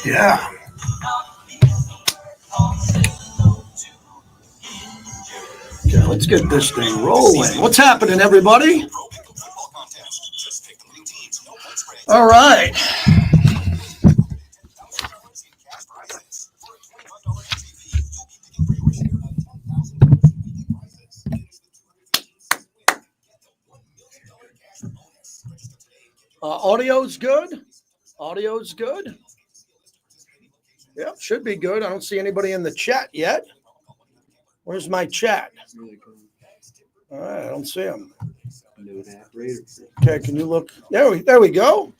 Yeah. Okay, let's get this thing rolling. What's happening, everybody? All right. Audio's good. Audio's good. Yep, should be good. I don't see anybody in the chat yet. Where's my chat? All right, I don't see him. Okay, can you look? There we go.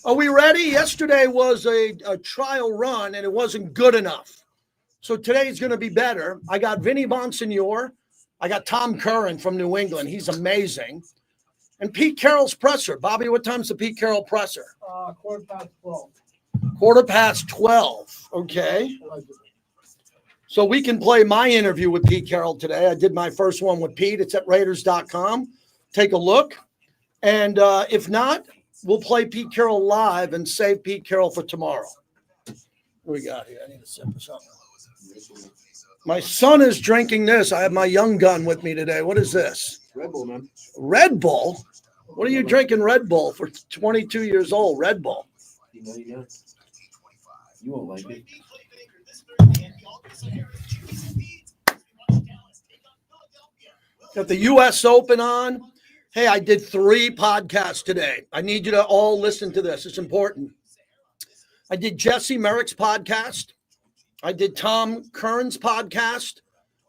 Are we ready? Yesterday was a trial run, and it wasn't good enough. So today's going to be better. I got Vinny Bonsignore. I got Tom Curran from New England. He's amazing. And Pete Carroll's presser. Bobby, what time's the Pete Carroll presser? 12:15. 12:15. Okay. So we can play my interview with Pete Carroll today. I did my first one with Pete. It's at Raiders.com. Take a look. And if not, we'll play Pete Carroll live and save Pete Carroll for tomorrow. What we got here? I need to sip something. My son is drinking this. I have my young gun with me today. What is this? Red Bull, man. Red Bull? What are you drinking Red Bull for 22 years old? Red Bull. You won't like it. Got the U.S. Open on. Hey, I did 3 podcasts today. I need you to all listen to this. It's important. I did Jesse Merrick's podcast. I did Tom Curran's podcast.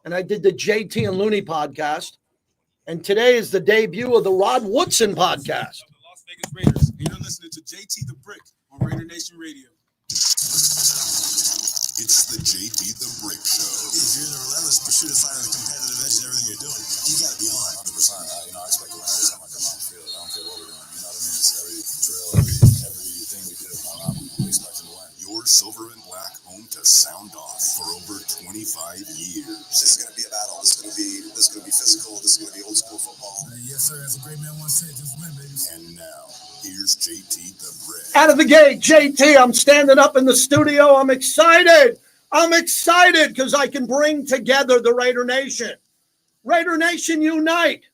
And I did the JT and Looney podcast. And today is the debut of the Rod Woodson podcast. The Las Vegas Raiders. And you're listening to JT the Brick on Raider Nation Radio. It's the JT the Brick Show. If you're in the relentless pursuit of finding the competitive edge in everything you're doing, you got to be on. 100%. I expect to win every time I come out and field. I don't care what we're doing. You know what I mean? It's every drill, everything we do. I'm expecting to win. Your silver and black home to sound off for over 25 years. This is going to be a battle. This is going to be physical. This is going to be old school football. Yes, sir. As a great man once said, just win, baby. And now, here's JT the Brick. Out of the gate, JT, I'm standing up in the studio. I'm excited. I'm excited because I can bring together the Raider Nation. Raider Nation unite.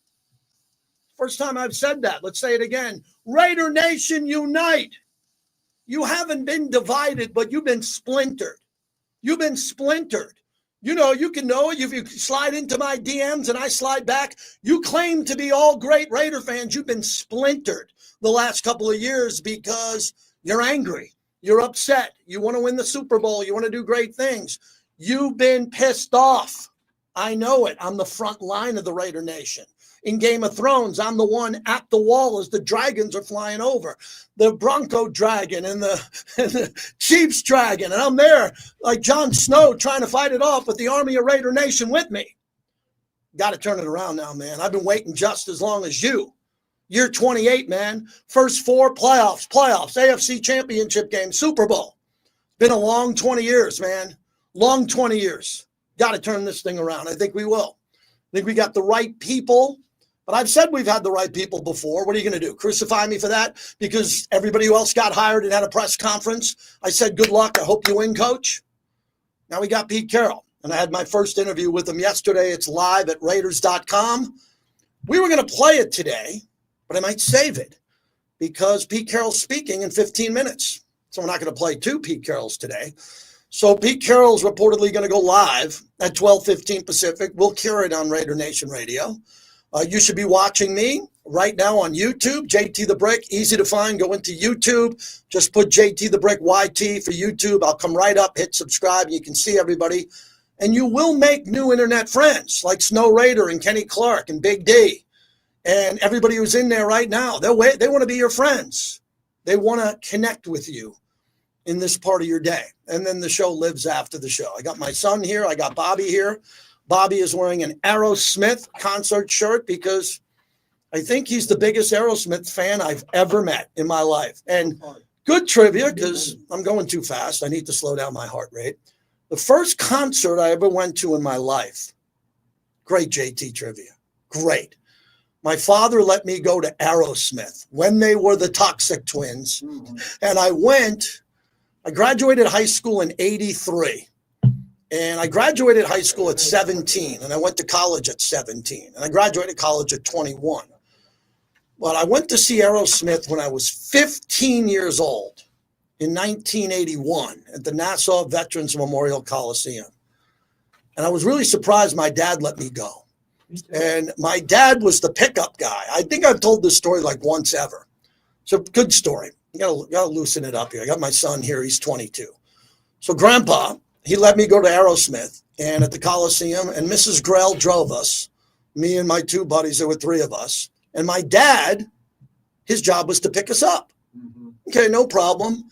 First time I've said that. Let's say it again. Raider Nation unite. You haven't been divided, but you've been splintered. You've been splintered. You know, you can know it. If you slide into my DMs and I slide back, you claim to be all great Raider fans. You've been splintered the last couple of years because you're angry. You're upset. You want to win the Super Bowl. You want to do great things. You've been pissed off. I know it. I'm the front line of the Raider Nation. In Game of Thrones, I'm the one at the wall as the dragons are flying over. The Bronco dragon and the Chiefs dragon. And I'm there like Jon Snow trying to fight it off with the army of Raider Nation with me. Got to turn it around now, man. I've been waiting just as long as you. Year 28, man. First 4 playoffs, AFC championship game, Super Bowl. Been a long 20 years, man. Long 20 years. Got to turn this thing around. I think we will. I think we got the right people. But I've said we've had the right people before. What are you going to do? Crucify me for that? Because everybody else got hired and had a press conference. I said, good luck. I hope you win, coach. Now we got Pete Carroll. And I had my first interview with him yesterday. It's live at Raiders.com. We were going to play it today, but I might save it because Pete Carroll's speaking in 15 minutes. So we're not going to play 2 Pete Carrolls today. So Pete Carroll's reportedly going to go live at 12:15 Pacific. We'll cure it on Raider Nation Radio. You should be watching me right now on YouTube, JT the Brick. Easy to find. Go into YouTube. Just put JT the Brick YT for YouTube. I'll come right up, hit subscribe, and you can see everybody. And you will make new internet friends like Snow Raider and Kenny Clark and Big D. And everybody who's in there right now, they want to be your friends. They want to connect with you in this part of your day. And then the show lives after the show. I got my son here. I got Bobby here. Bobby is wearing an Aerosmith concert shirt because I think he's the biggest Aerosmith fan I've ever met in my life. And good trivia, because I'm going too fast. I need to slow down my heart rate. The first concert I ever went to in my life, great JT trivia, great. My father let me go to Aerosmith when they were the Toxic Twins. And I went I graduated high school in 83. And I graduated high school at 17, and I went to college at 17, and I graduated college at 21. But I went to see Aerosmith when I was 15 years old in 1981 at the Nassau Veterans Memorial Coliseum. And I was really surprised my dad let me go. And my dad was the pickup guy. I think I've told this story like once ever. It's a good story. You gotta loosen it up here. I got my son here. He's 22. So Grandpa, he let me go to Aerosmith and at the Coliseum, and Mrs. Grell drove us, me and my two buddies. There were three of us. And my dad, his job was to pick us up. Mm-hmm. Okay, no problem.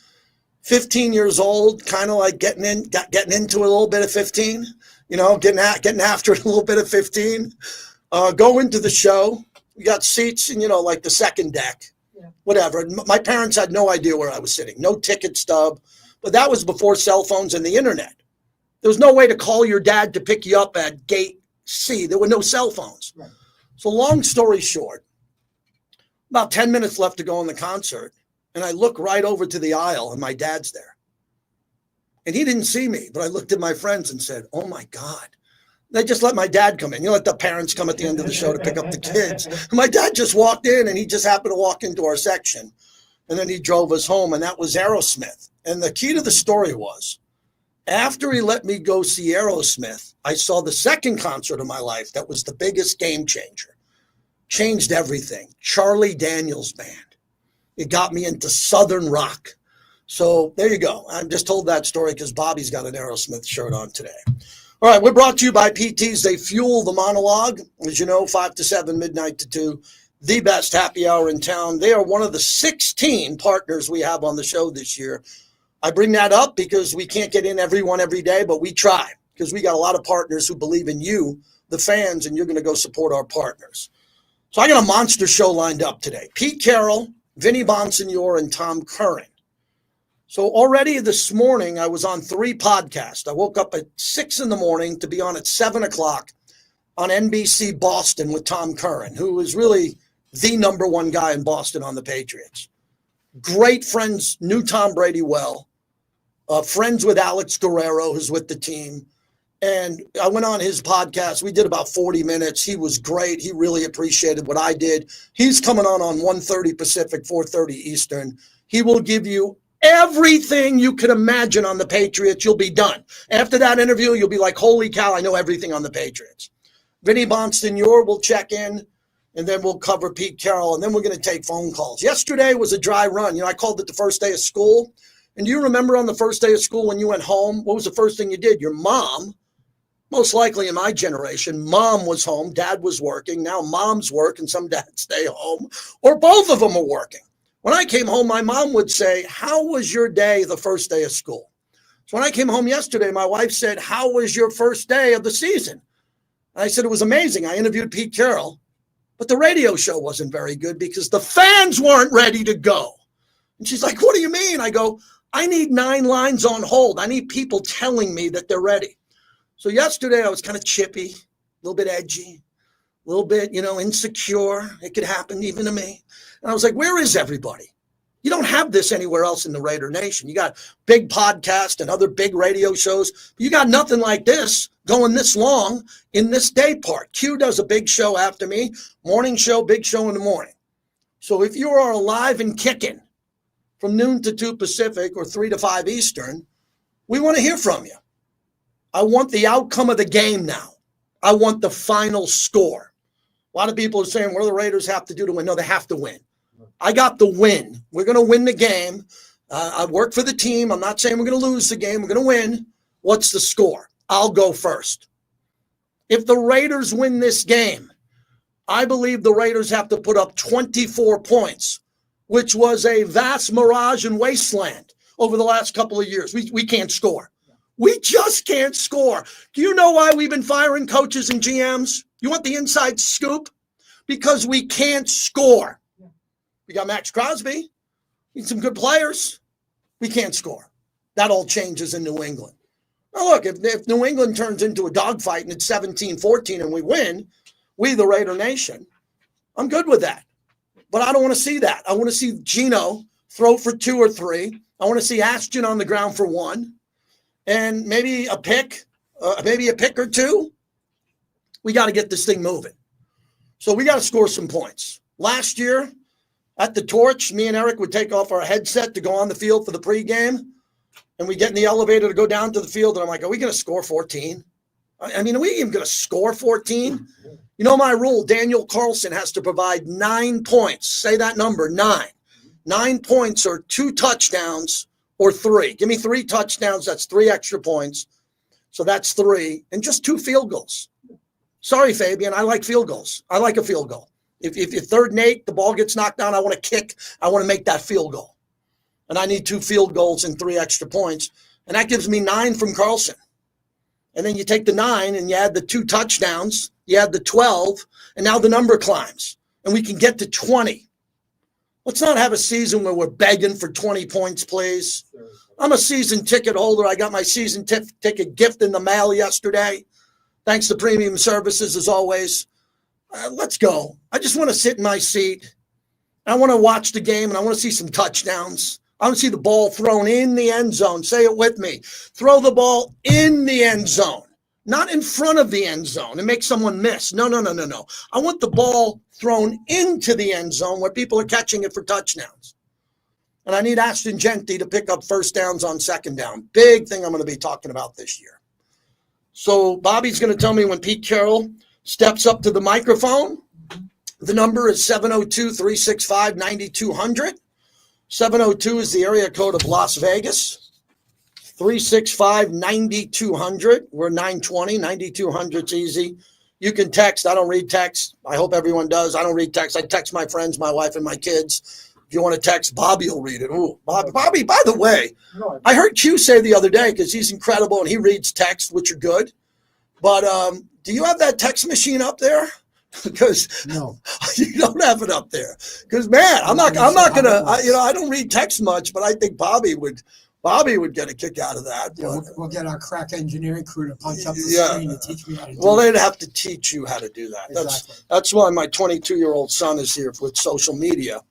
15 years old, kind of like getting into a little bit of 15, you know, getting after it a little bit of 15. Go into the show. We got seats in, you know, like the second deck, whatever. My parents had no idea where I was sitting, no ticket stub. But that was before cell phones and the internet. There was no way to call your dad to pick you up at gate C. There were no cell phones. Right. So long story short, about 10 minutes left to go in the concert, and I look right over to the aisle, and my dad's there. And he didn't see me, but I looked at my friends and said, oh, my God. They just let my dad come in. You know, let the parents come at the end of the show to pick up the kids. And my dad just walked in, and he just happened to walk into our section. And then he drove us home, and that was Aerosmith. And the key to the story was, after he let me go see Aerosmith, I saw the second concert of my life that was the biggest game changer. Changed everything. Charlie Daniels Band. It got me into Southern rock. So there you go. I just told that story because Bobby's got an Aerosmith shirt on today. All right, we're brought to you by PTs. They fuel the monologue. As you know, 5 to 7, midnight to 2. The best happy hour in town. They are one of the 16 partners we have on the show this year. I bring that up because we can't get in everyone every day, but we try because we got a lot of partners who believe in you, the fans, and you're going to go support our partners. So I got a monster show lined up today. Pete Carroll, Vinny Bonsignore, and Tom Curran. So already this morning, I was on 3 podcasts. I woke up at 6 in the morning to be on at 7 o'clock on NBC Boston with Tom Curran, who is really the number one guy in Boston on the Patriots. Great friends, knew Tom Brady well. Friends with Alex Guerrero, who's with the team. And I went on his podcast. We did about 40 minutes. He was great. He really appreciated what I did. He's coming on 1:30 Pacific, 4:30 Eastern. He will give you everything you could imagine on the Patriots. You'll be done. After that interview, you'll be like, holy cow, I know everything on the Patriots. Vinny Bonsignore will check in, and then we'll cover Pete Carroll, and then we're going to take phone calls. Yesterday was a dry run. You know, I called it the first day of school. And do you remember on the first day of school when you went home, what was the first thing you did? Your mom, most likely in my generation, mom was home, dad was working. Now moms work and some dads stay home, or both of them are working. When I came home, my mom would say, how was your day the first day of school? So when I came home yesterday, my wife said, how was your first day of the season? And I said, it was amazing. I interviewed Pete Carroll, but the radio show wasn't very good because the fans weren't ready to go. And she's like, what do you mean? I go, I need 9 lines on hold. I need people telling me that they're ready. So yesterday I was kind of chippy, a little bit edgy, a little bit, insecure. It could happen even to me. And I was like, where is everybody? You don't have this anywhere else in the Raider Nation. You got big podcasts and other big radio shows, but you got nothing like this going this long in this day part. Q does a big show after me, morning show, big show in the morning. So if you are alive and kicking from noon to 2 Pacific or 3 to 5 Eastern, we want to hear from you. I want the outcome of the game now. I want the final score. A lot of people are saying, what do the Raiders have to do to win? No, they have to win. I got the win. We're going to win the game. I work for the team. I'm not saying we're going to lose the game. We're going to win. What's the score? I'll go first. If the Raiders win this game, I believe the Raiders have to put up 24 points, which was a vast mirage and wasteland over the last couple of years. We can't score. We just can't score. Do you know why we've been firing coaches and GMs? You want the inside scoop? Because we can't score. We got Max Crosby. Need some good players. We can't score. That all changes in New England. Now, look, if New England turns into a dogfight and it's 17-14 and we win, we, the Raider Nation, I'm good with that. But I don't want to see that. I want to see Geno throw for 2 or 3. I want to see Ashton on the ground for 1, and maybe a pick or 2. We got to get this thing moving. So we got to score some points. Last year at the Torch, me and Eric would take off our headset to go on the field for the pregame, and we get in the elevator to go down to the field, and I'm like, are we going to score 14? I mean, are we even going to score 14? You know my rule, Daniel Carlson has to provide 9 points. Say that number, 9. 9 points or 2 touchdowns or 3. Give me 3 touchdowns, that's 3 extra points. So that's 3, and just 2 field goals. Sorry, Fabian, I like field goals. I like a field goal. If 3rd and 8, the ball gets knocked down, I want to kick. I want to make that field goal. And I need 2 field goals and 3 extra points. And that gives me 9 from Carlson. And then you take the 9 and you add the 2 touchdowns, you add the 12, and now the number climbs. And we can get to 20. Let's not have a season where we're begging for 20 points, please. I'm a season ticket holder. I got my season ticket gift in the mail yesterday. Thanks to Premium Services, as always. Let's go. I just want to sit in my seat. I want to watch the game, and I want to see some touchdowns. I want to see the ball thrown in the end zone. Say it with me. Throw the ball in the end zone, not in front of the end zone and make someone miss. No. I want the ball thrown into the end zone where people are catching it for touchdowns. And I need Ashton Genty to pick up first downs on second down. Big thing I'm going to be talking about this year. So Bobby's going to tell me when Pete Carroll steps up to the microphone. The number is 702-365-9200. 702 is the area code of Las Vegas. 365-9200. We're 920. 9200's easy. You can text. I don't read text. I hope everyone does. I don't read text. I text my friends, my wife, and my kids. If you want to text, Bobby will read it. Ooh, Bobby, by the way, I heard Q say the other day, because he's incredible and he reads text, which are good. But do you have that text machine up there? Because No. you don't have it up there. Because man, I'm not gonna. I don't read text much, but I think Bobby would get a kick out of that. Yeah, we'll get our crack engineering crew to punch up the Yeah. screen and teach me how to do Well, it. they'd have to teach you how to do that. Exactly. That's why my 22-year-old son is here with social media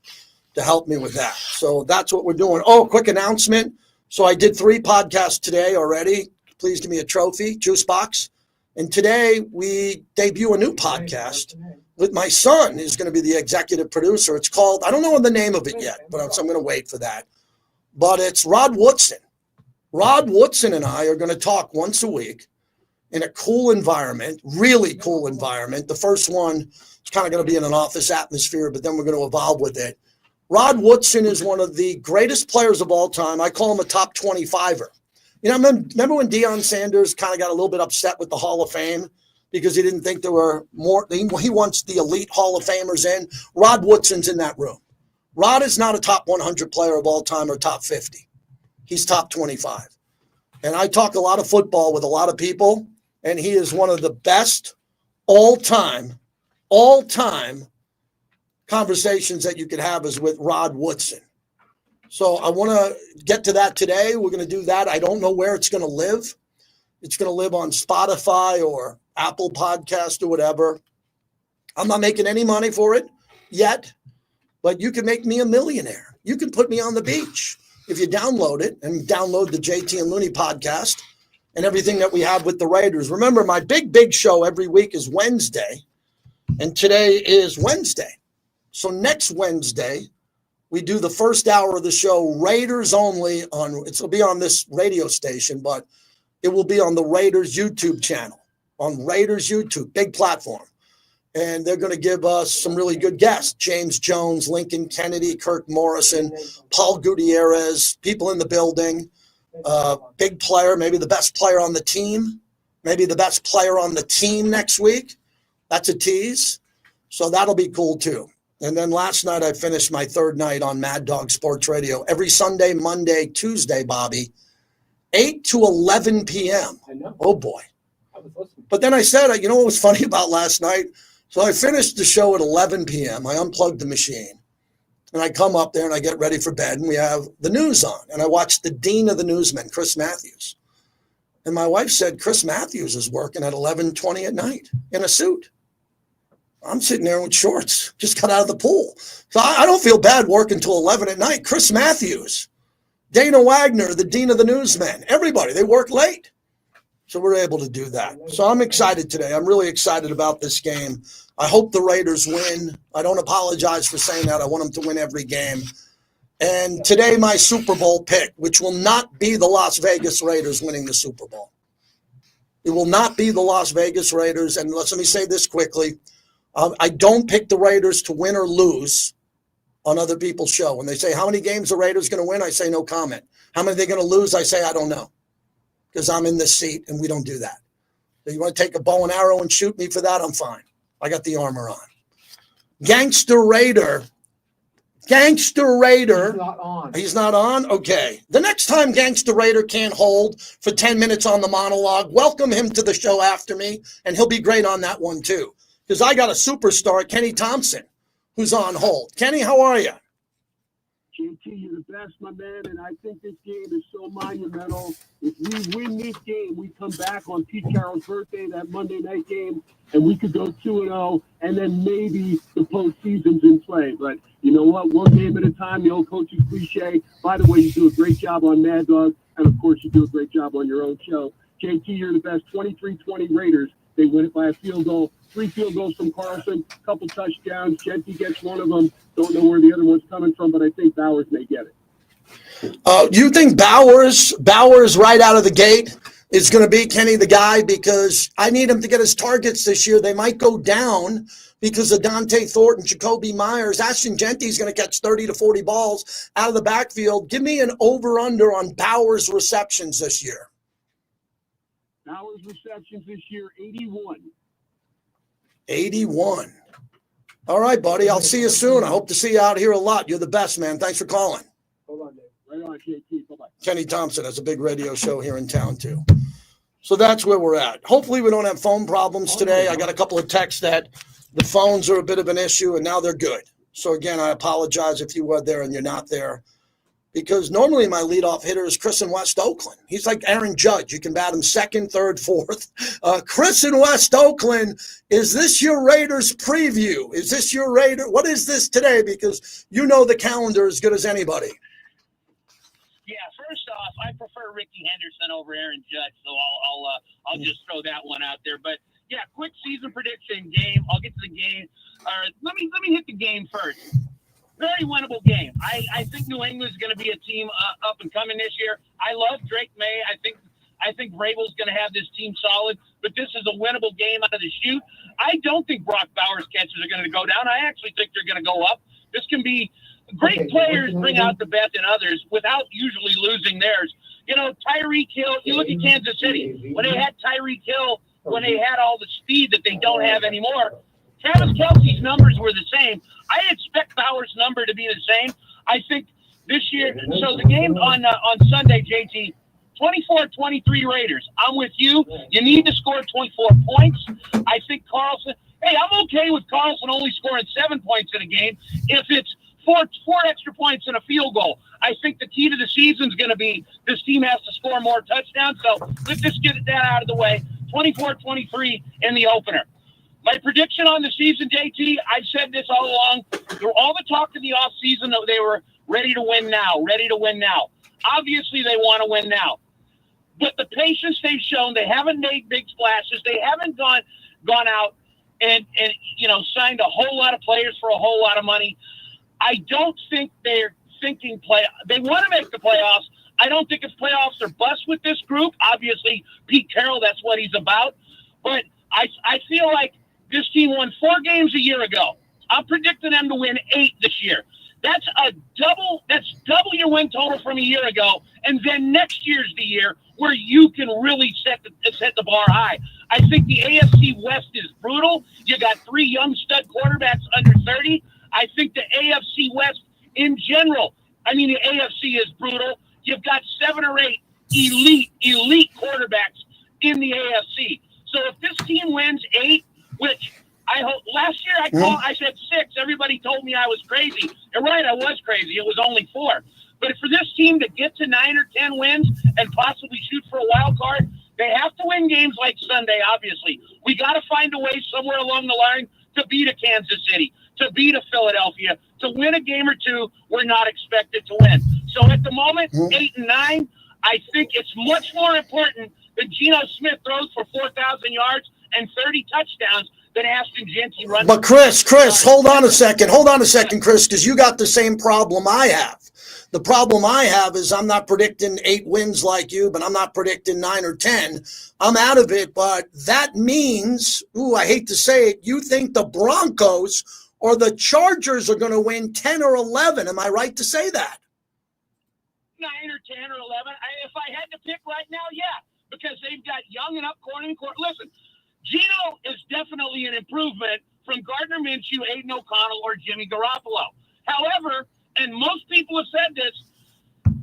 to help me with that. So that's what we're doing. Oh, quick announcement. So I did 3 podcasts today already. Please give me a trophy, Juice Box. And today we debut a new podcast with my son, who's going to be the executive producer. It's called, I don't know the name of it yet, but I'm going to wait for that. But it's Rod Woodson. Rod Woodson and I are going to talk once a week in a cool environment, really cool environment. The first one is kind of going to be in an office atmosphere, but then we're going to evolve with it. Rod Woodson is one of the greatest players of all time. I call him a top 25er. You know, remember when Deion Sanders kind of got a little bit upset with the Hall of Fame because he didn't think there were more? He wants the elite Hall of Famers in. Rod Woodson's in that room. Rod is not a top 100 player of all time or top 50. He's top 25. And I talk a lot of football with a lot of people, and he is one of the best all-time conversations that you could have is with Rod Woodson. So I want to get to that today. We're going to do that. I don't know where it's going to live. It's going to live on Spotify or Apple Podcast or whatever. I'm not making any money for it yet, but you can make me a millionaire. You can put me on the beach if you download it and download the JT and Looney podcast and everything that we have with the Raiders. Remember, my big show every week is Wednesday, and today is Wednesday. So next Wednesday, we do the first hour of the show, Raiders only. It'll be on this radio station, but it will be on the Raiders YouTube channel, on Raiders YouTube, big platform. And they're going to give us some really good guests, James Jones, Lincoln Kennedy, Kirk Morrison, Paul Gutierrez, people in the building, big player, maybe the best player on the team, next week. That's a tease. So that'll be cool too. And then last night I finished my 3rd night on Mad Dog Sports Radio. Every Sunday, Monday, Tuesday, Bobby, 8 to 11 p.m. I know. Oh, boy. I was listening. But then I said, you know what was funny about last night? So I finished the show at 11 p.m. I unplugged the machine. And I come up there and I get ready for bed. And we have the news on. And I watched the dean of the newsmen, Chris Matthews. And my wife said, Chris Matthews is working at 11:20 at night in a suit. I'm sitting there with shorts, just got out of the pool. So I don't feel bad working till 11 at night. Chris Matthews, Dana Wagner, the dean of the newsmen, everybody, they work late. So we're able to do that. So I'm excited today. I'm really excited about this game. I hope the Raiders win. I don't apologize for saying that. I want them to win every game. And today, my Super Bowl pick, which will not be the Las Vegas Raiders winning the Super Bowl. It will not be the Las Vegas Raiders. And let me say this quickly. I don't pick the Raiders to win or lose on other people's show. When they say, how many games the Raiders going to win? I say no comment. How many are they going to lose? I say, I don't know. Because I'm in this seat and we don't do that. If you want to take a bow and arrow and shoot me for that, I'm fine. I got the armor on. Gangster Raider. He's not on. He's not on? Okay. The next time Gangster Raider can't hold for 10 minutes on the monologue, welcome him to the show after me, and he'll be great on that one too. Because I got a superstar, Kenny Thompson, who's on hold. Kenny, how are you? JT, you're the best, my man, and I think this game is so monumental. If we win this game, we come back on Pete Carroll's birthday, that Monday night game, and we could go 2-0, and then maybe the postseason's in play. But you know what? One game at a time, the old coach's cliche. By the way, you do a great job on Mad Dog, and of course, you do a great job on your own show. JT, you're the best. 23-20 Raiders. They win it by a field goal. 3 field goals from Carlson, a couple touchdowns. Genty gets one of them. Don't know where the other one's coming from, but I think Bowers may get it. You think Bowers right out of the gate is going to be, Kenny, the guy? Because I need him to get his targets this year. They might go down because of Dante Thornton, Jacoby Myers. Ashton Genty's going to catch 30 to 40 balls out of the backfield. Give me an over-under on Bowers receptions this year. Bowers receptions this year, 81. 81. All right, buddy. I'll see you soon. I hope to see you out here a lot. You're the best, man. Thanks for calling. Hold on, Dave. Right on, JT. Bye-bye. Kenny Thompson has a big radio show here in town, too. So that's where we're at. Hopefully we don't have phone problems today. I got a couple of texts that the phones are a bit of an issue, and now they're good. So, again, I apologize if you were there and you're not there. Because normally my leadoff hitter is Chris in West Oakland. He's like Aaron Judge. You can bat him second, third, fourth. Chris in West Oakland, is this your Raiders preview? Is this your Raider? What is this today? Because you know the calendar as good as anybody. Yeah, first off, I prefer Ricky Henderson over Aaron Judge, so I'll just throw that one out there. But yeah, quick season prediction game. I'll get to the game. Let me hit the game first. Very winnable game. I think New England's going to be a team up and coming this year. I love Drake May. I think Vrabel's going to have this team solid, but this is a winnable game out of the chute. I don't think Brock Bowers' catches are going to go down. I actually think they're going to go up. This can be great players bring out the best in others without usually losing theirs. You know, Tyreek Hill, you look at Kansas City. When they had Tyreek Hill, when they had all the speed that they don't have anymore, Travis Kelce's numbers were the same. I expect Bowers' number to be the same. I think this year, so the game on Sunday, JT, 24-23 Raiders. I'm with you. You need to score 24 points. I think Carlson, I'm okay with Carlson only scoring 7 points in a game if it's four extra points and a field goal. I think the key to the season is going to be this team has to score more touchdowns. So let's just get that out of the way. 24-23 in the opener. My prediction on the season, JT, I've said this all along. All the talk in the offseason, they were ready to win now. Obviously, they want to win now. But the patience they've shown, they haven't made big splashes. They haven't gone out and signed a whole lot of players for a whole lot of money. I don't think they're thinking they want to make the playoffs. I don't think it's playoffs or bust with this group. Obviously, Pete Carroll, that's what he's about. But I feel like this team won 4 games a year ago. I'm predicting them to win 8 this year. That's double your win total from a year ago. And then next year's the year where you can really set the bar high. I think the AFC West is brutal. You got 3 young stud quarterbacks under 30. I think the AFC West in general, the AFC is brutal. You've got 7 or 8 elite quarterbacks in the AFC. So if this team wins 8, which I hope last year I said 6, everybody told me I was crazy. And right, I was crazy. It was only 4. But for this team to get to 9 or 10 wins and possibly shoot for a wild card, they have to win games like Sunday, obviously. We got to find a way somewhere along the line to beat a Kansas City, to beat a Philadelphia, to win a game or two we're not expected to win. So at the moment, 8 and 9, I think it's much more important that Geno Smith throws for 4,000 yards and 30 touchdowns than Ashton Jeanty runs. But Chris, hold on a second, Chris, because you got the same problem I have. The problem I have is I'm not predicting 8 wins like you, but I'm not predicting 9 or 10. I'm out of it, but that means, I hate to say it, you think the Broncos or the Chargers are going to win 10 or 11. Am I right to say that? 9 or 10 or 11. If I had to pick right now, yeah, because they've got young and up corner. Listen, Geno is definitely an improvement from Gardner Minshew, Aiden O'Connell, or Jimmy Garoppolo. However, and most people have said this,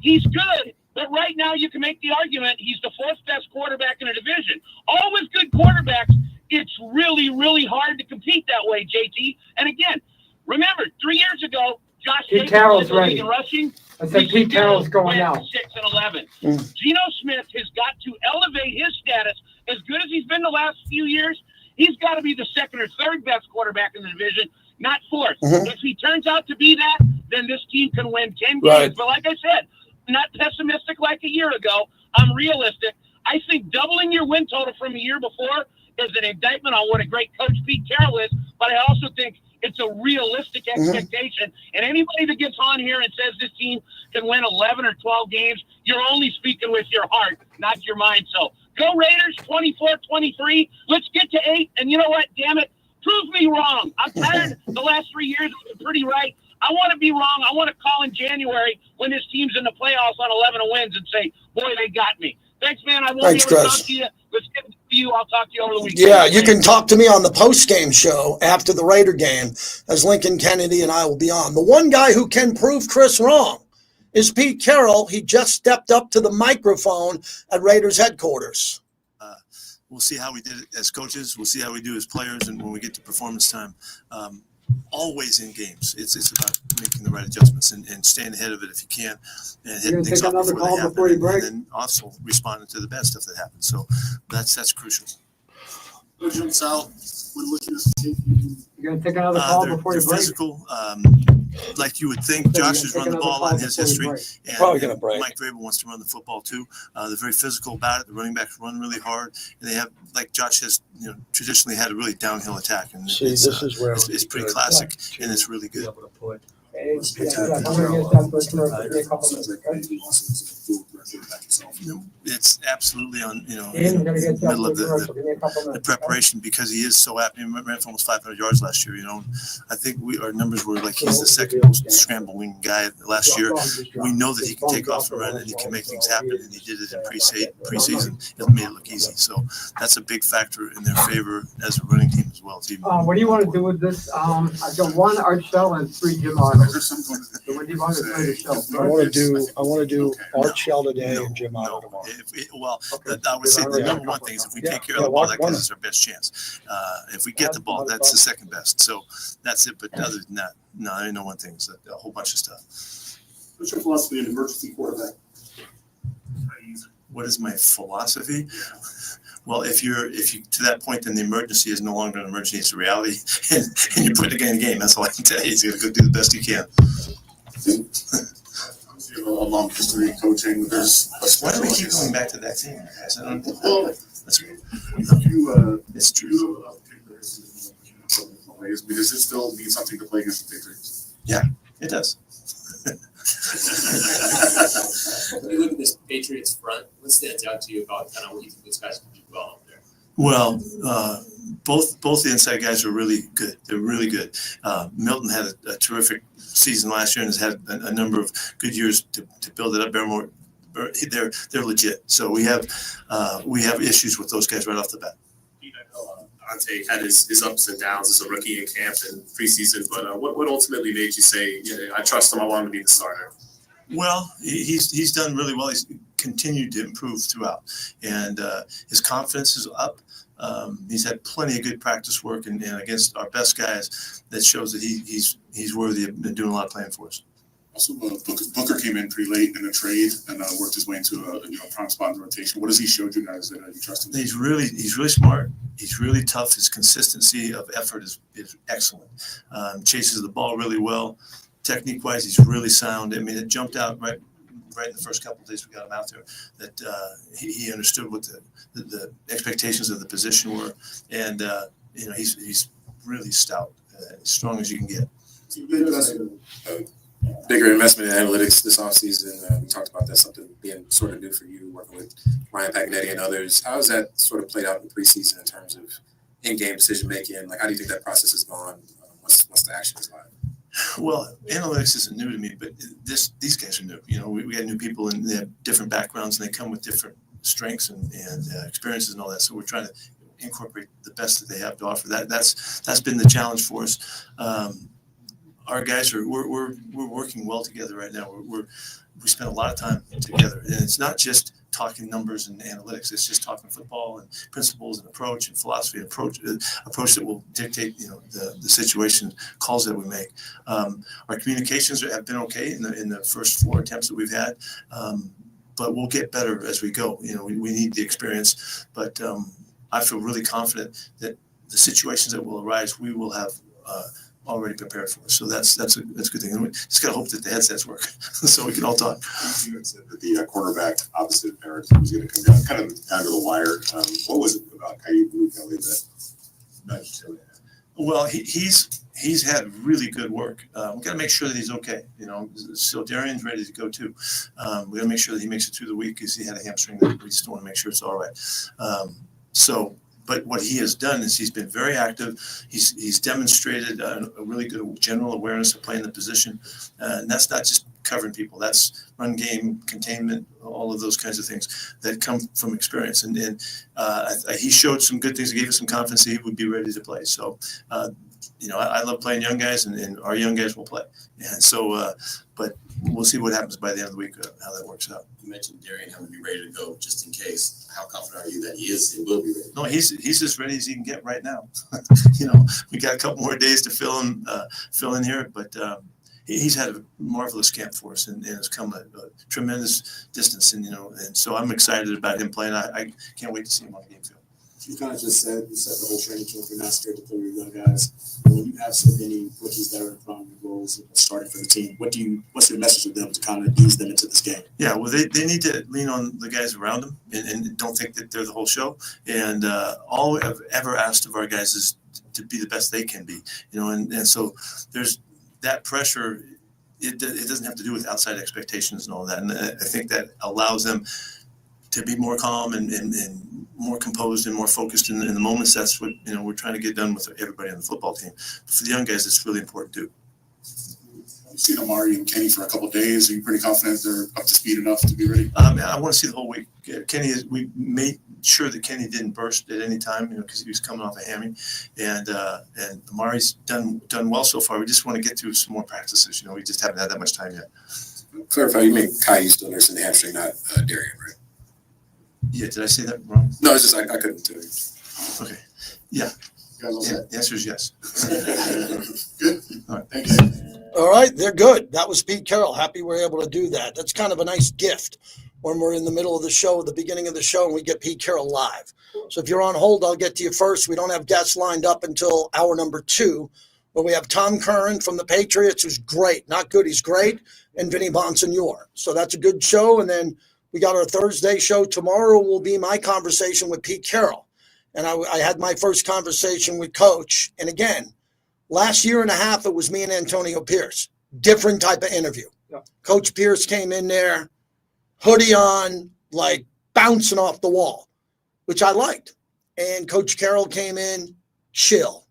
he's good, but right now you can make the argument he's the 4th best quarterback in the division. Always good quarterbacks, it's really, really hard to compete that way, JT. And again, remember, 3 years ago, Josh Pete Carroll's ready. In rushing. I said Pete Carroll's going out. 6 and 11. Geno Smith has got to elevate his status. As good as he's been the last few years, he's got to be the 2nd or 3rd best quarterback in the division, not 4th. If he turns out to be that, then this team can win 10 games. Right. But like I said, I'm not pessimistic like a year ago. I'm realistic. I think doubling your win total from a year before is an indictment on what a great coach Pete Carroll is, but I also think it's a realistic expectation. And anybody that gets on here and says this team can win 11 or 12 games, you're only speaking with your heart, not your mind. So go Raiders, 24-23. Let's get to 8. And you know what? Damn it. Prove me wrong. I'm tired. The last 3 years have been pretty right. I want to be wrong. I want to call in January when this team's in the playoffs on 11 wins and say, boy, they got me. Thanks, man. I won't be able to talk to you. Let's get to you. I'll talk to you over the weekend. Yeah, you can talk to me on the post-game show after the Raider game, as Lincoln Kennedy and I will be on. The one guy who can prove Chris wrong is Pete Carroll. He just stepped up to the microphone at Raiders headquarters. We'll see how we did it as coaches. We'll see how we do as players, and when we get to performance time. Always in games, it's about making the right adjustments and staying ahead of it if you can, and hitting things off before they happen, and then also responding to the bad stuff that happens. So that's crucial. Sal, when looking at the tape, You're going to take another call before you break? Physical, like you would think. Josh has run the ball in his history, and Probably gonna break. Mike Vrabel wants to run the football too. They're very physical about it. The running backs run really hard, and they have, like Josh has, traditionally had a really downhill attack, and it's pretty classic, and it's really good. It's absolutely on, in the middle of the preparation, because he is so apt. He ran for almost 500 yards last year. I think our numbers were like he's the second most scrambling guy last year. We know that he can take off and run, and he can make things happen, and he did it in preseason. It made it look easy. So that's a big factor in their favor as a running team as well. What do you want to do with this? I've got 1 Art Shell and 3 Jim Otto. So when do you want to play the show? I want to do Art Shell today and Jim Otto tomorrow. I would say the number one thing is if we take care of the ball, that gives us our best chance. If we get the ball, that's the second best. So that's it. But other than that, no, I know one thing. It's a whole bunch of stuff. what's your philosophy on emergency quarterback? What is my philosophy? Well, if you to that point, then the emergency is no longer an emergency; it's a reality, and you put the guy in the game. That's all I can tell you. He's going to go do the best he can. You have a long history of coaching. There's Why do we keep going back to that team, guys? I don't. Well, It's true. Because it still means something to play against the Patriots. Yeah, it does. When you look at this Patriots front, what stands out to you about kind of what you think these guys can do well up there? Well, both the inside guys are really good. They're really good. Milton had a terrific season last year and has had a number of good years to build it up. Barrymore, they're legit. So we have issues with those guys right off the bat. Ante had his ups and downs as a rookie in camp and preseason, but what ultimately made you say, I trust him, I want him to be the starter? Well, he's done really well. He's continued to improve throughout, and his confidence is up. He's had plenty of good practice work, and against our best guys, that shows that he's worthy of doing a lot of playing for us. Also, Booker came in pretty late in the trade and worked his way into a prime spot in the rotation. What has he showed you guys that you trust him? He's really smart. He's really tough. His consistency of effort is excellent. Chases the ball really well. Technique-wise, he's really sound. I mean, it jumped out right in the first couple of days we got him out there that he understood what the expectations of the position were, and he's really stout, as strong as you can get. Bigger investment in analytics this offseason. We talked about that, something being sort of new for you, working with Ryan Pagnetti and others. How has that sort of played out in the preseason in terms of in-game decision-making? Like, how do you think that process has gone once the action is live? Well, analytics isn't new to me, but these guys are new. We got new people and they have different backgrounds and they come with different strengths and experiences and all that. So we're trying to incorporate the best that they have to offer. That's been the challenge for us. Our guys we're working well together right now. We spend a lot of time together, and it's not just talking numbers and analytics. It's just talking football and principles and approach and philosophy and approach that will dictate the situation calls that we make. Our communications have been okay in the first 4 attempts that we've had, but we'll get better as we go. We need the experience, but I feel really confident that the situations that will arise, we will have already prepared for us. So that's a good thing. And we just got to hope that the headsets work so we can all talk. You had said that the quarterback opposite Pariots was going to come down, kind of down to the wire. What was it about how you moved Kelly that nudged him? Well, he's had really good work. We got to make sure that he's okay. So Darian's ready to go too. We got to make sure that he makes it through the week because he had a hamstring. We just want to make sure it's all right. But what he has done is he's been very active. He's demonstrated a really good general awareness of playing the position. And that's not just covering people. That's run game, containment, all of those kinds of things that come from experience. And he showed some good things. He gave us some confidence that he would be ready to play. So, I love playing young guys, and our young guys will play. And so, but we'll see what happens by the end of the week, how that works out. You mentioned Darian having to be ready to go just in case. How confident are you that he is and will be ready? No, he's as ready as he can get right now. We got a couple more days to fill in here, but he's had a marvelous camp for us and has come a tremendous distance. And so I'm excited about him playing. I can't wait to see him on the game field. You kind of just said the whole training camp, you're not scared to play with young guys. But when you have so many rookies that are in prominent roles starting for the team, what's your message to them to kind of ease them into this game? Yeah, well, they need to lean on the guys around them and don't think that they're the whole show. And all I've ever asked of our guys is to be the best they can be, and so there's that pressure. It doesn't have to do with outside expectations and all that. And I think that allows them to be more calm and more composed and more focused in the moments. That's what we're trying to get done with everybody on the football team. But for the young guys, it's really important too. You've seen Amari and Kenny for a couple of days. Are you pretty confident they're up to speed enough to be ready? I want to see the whole week. We made sure that Kenny didn't burst at any time, because he was coming off a hammy, and Amari's done well so far. We just want to get through some more practices. We just haven't had that much time yet. Clarify, you mean Kai still nursing the hamstring, not Darian, right? Yeah, did I say that wrong? No, it's just I couldn't tell you. Okay. Yeah. The answer is yes. Good. All right. Thank you. All right, they're good. That was Pete Carroll. Happy we're able to do that. That's kind of a nice gift when we're in the middle of the show, the beginning of the show, and we get Pete Carroll live. So if you're on hold, I'll get to you first. We don't have guests lined up until hour number 2, but we have Tom Curran from the Patriots, who's great. Not good, he's great, and Vinny Bonsignore. So that's a good show. And then we got our Thursday show. Tomorrow will be my conversation with Pete Carroll. And I had my first conversation with Coach. And again, last year and a half, it was me and Antonio Pierce. Different type of interview. Yeah. Coach Pierce came in there, hoodie on, like bouncing off the wall, which I liked. And Coach Carroll came in, chill,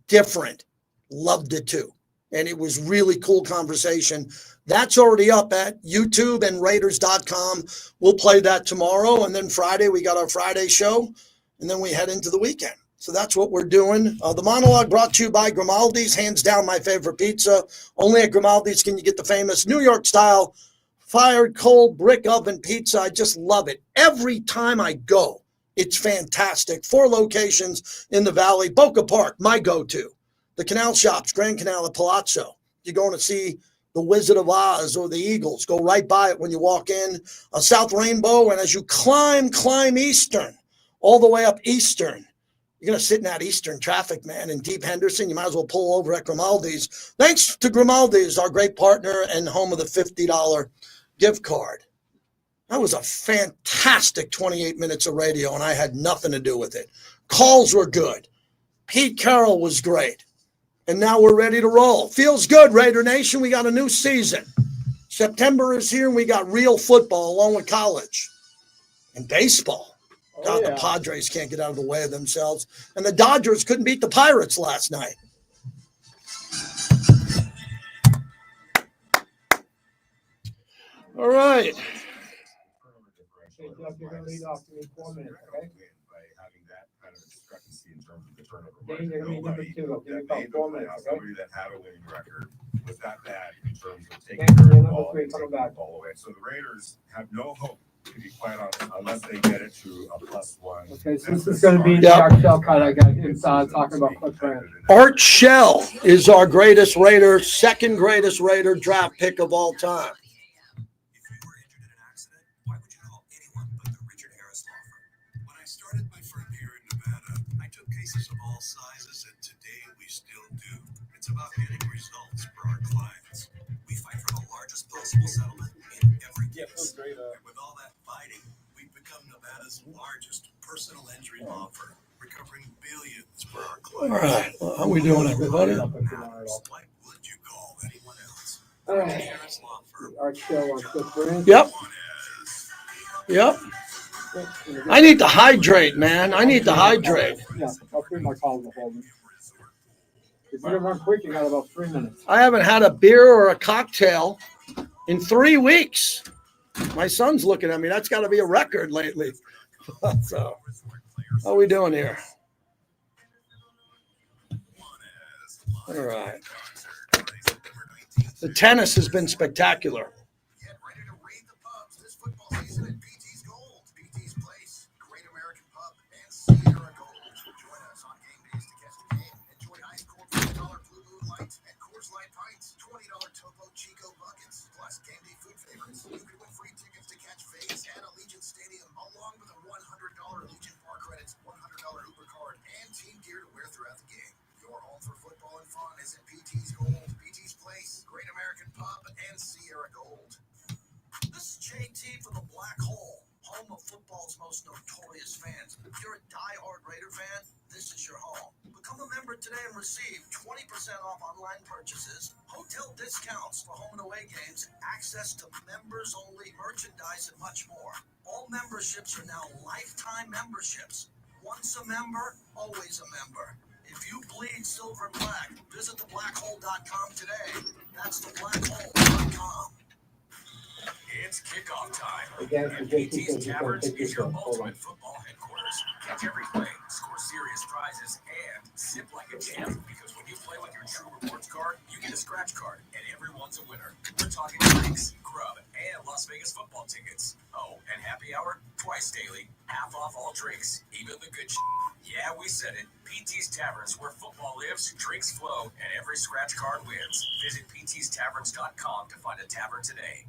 different, loved it too. And it was really cool conversation. That's already up at YouTube and Raiders.com. We'll play that tomorrow. And then Friday, we got our Friday show. And then we head into the weekend. So that's what we're doing. The monologue brought to you by Grimaldi's, hands down my favorite pizza. Only at Grimaldi's can you get the famous New York style fired cold brick oven pizza. I just love it. Every time I go, it's fantastic. 4 locations in the Valley. Boca Park, my go-to. The Canal Shops, Grand Canal at Palazzo. You're going to see the Wizard of Oz or the Eagles. Go right by it when you walk in. South Rainbow, and as you climb Eastern, all the way up Eastern, you're going to sit in that Eastern traffic, man, in Deep Henderson. You might as well pull over at Grimaldi's. Thanks to Grimaldi's, our great partner and home of the $50 gift card. That was a fantastic 28 minutes of radio, and I had nothing to do with it. Calls were good. Pete Carroll was great. And now we're ready to roll. Feels good, Raider Nation. We got a new season. September is here, and we got real football along with college and baseball. God, the Padres can't get out of the way of themselves. And the Dodgers couldn't beat the Pirates last night. All right. You're going to lead off in 4 minutes, okay? Dane, you're going to be number 2. Give me about 4 minutes, okay? That had a winning record was that bad in terms of taking Dane, you're the number ball 3, coming back. all the way. So the Raiders have no hope, to be quite honest, unless they get it to a +1. Okay, so this is going to be the Art Shell cut I got inside talking about Curran. Art Shell is our greatest Raider, second greatest Raider draft pick of all time. Of all sizes, and today we still do. It's about getting results for our clients. We fight for the largest possible settlement in every case. And with all that fighting, we've become Nevada's largest personal injury law firm, recovering billions for our clients. All right. Well, how we doing, everybody? Like would you call anyone else? All right. Art Shell on Curran. Yep. I need to hydrate, man. I need to hydrate. Yeah, I'll bring my calls hold. If you're going to run quick, you got about 3 minutes. I haven't had a beer or a cocktail in 3 weeks. My son's looking at me. That's got to be a record lately. So, how are we doing here? All right. The tennis has been spectacular. Get ready to raid the pubs this football season at BT's Gold. BT's Place, Great American Pub, and Sierra Gold. Join us on game days to catch the game. Enjoy ice cold $5 Blue Moon Light and Coors Light Pints, $20 Topo Chico buckets, plus game day food favorites. You can win free tickets to catch Phase at Allegiant Stadium, along with a $100 Allegiant Bar credits, $100 Uber card, and team gear to wear throughout the game. Your home for football and fun is at PT's Gold, PT's Place, Great American Pub, and Sierra Gold. This is JT from the Black Hole, home of football's most notorious fans. If you're a die-hard Raider fan, this is your home. Become a member today and receive 20% off online purchases, hotel discounts for home and away games, access to members-only merchandise, and much more. All memberships are now lifetime memberships. Once a member, always a member. If you bleed silver and black, visit theblackhole.com today. That's theblackhole.com. It's kickoff time. Again, And JT PT's says he's gonna Taverns take is this your one. Hold on. ultimate football headquarters. Catch every play, score serious prizes, and sip like a champ. Because when you play with your True Rewards card, you get a scratch card, and everyone's a winner. We're talking drinks, grub, and Las Vegas football tickets. Oh, and happy hour twice daily. Half off all drinks, even the good shit. Yeah, we said it. PT's Taverns, where football lives, drinks flow, and every scratch card wins. Visit ptstaverns.com to find a tavern today.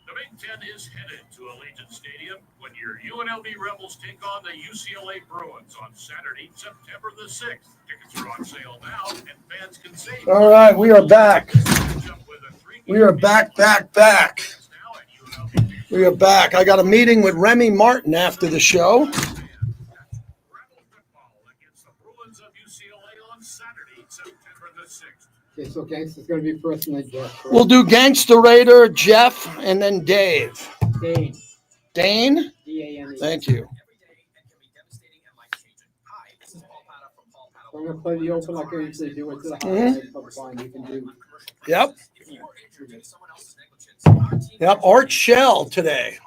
The Big Ten is headed to Allegiant Stadium when your UNLV Rebels take on the UCLA Bruins on Saturday, September the 6th. Tickets are on sale now, and fans can save. All right, we are back. We are back. We are back. I got a meeting with Remy Martin after the show. Okay, so Gangster's going to be first and then Jeff. We'll do Gangster Raider, Jeff, and then Dave. Dane. Dane? D-A-N-E. Thank you. I'm going to play the open like I usually do into the highlight line. You can do. Yep. Yep, Art Shell today.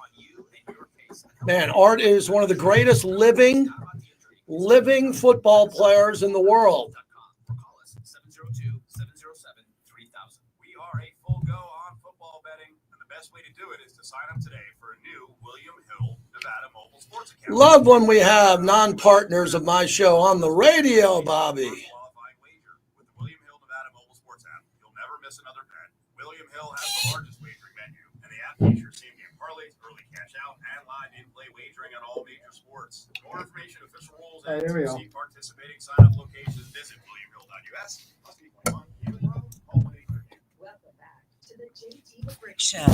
Man, Art is one of the greatest living football players in the world. We are a full go on football betting, and the best way to do it is to sign up today for a new William Hill Nevada mobile sports account. Love when we have non-partners of my show on the radio, Bobby. Feature same-game parlays, early cash-out, and live in-play wagering on all major sports. For more information, official rules, and Here we to go. see participating sign-up locations, visit williamhill.us. Must be 21. Even road, call 1-800. Welcome back to the JT the Brick Show.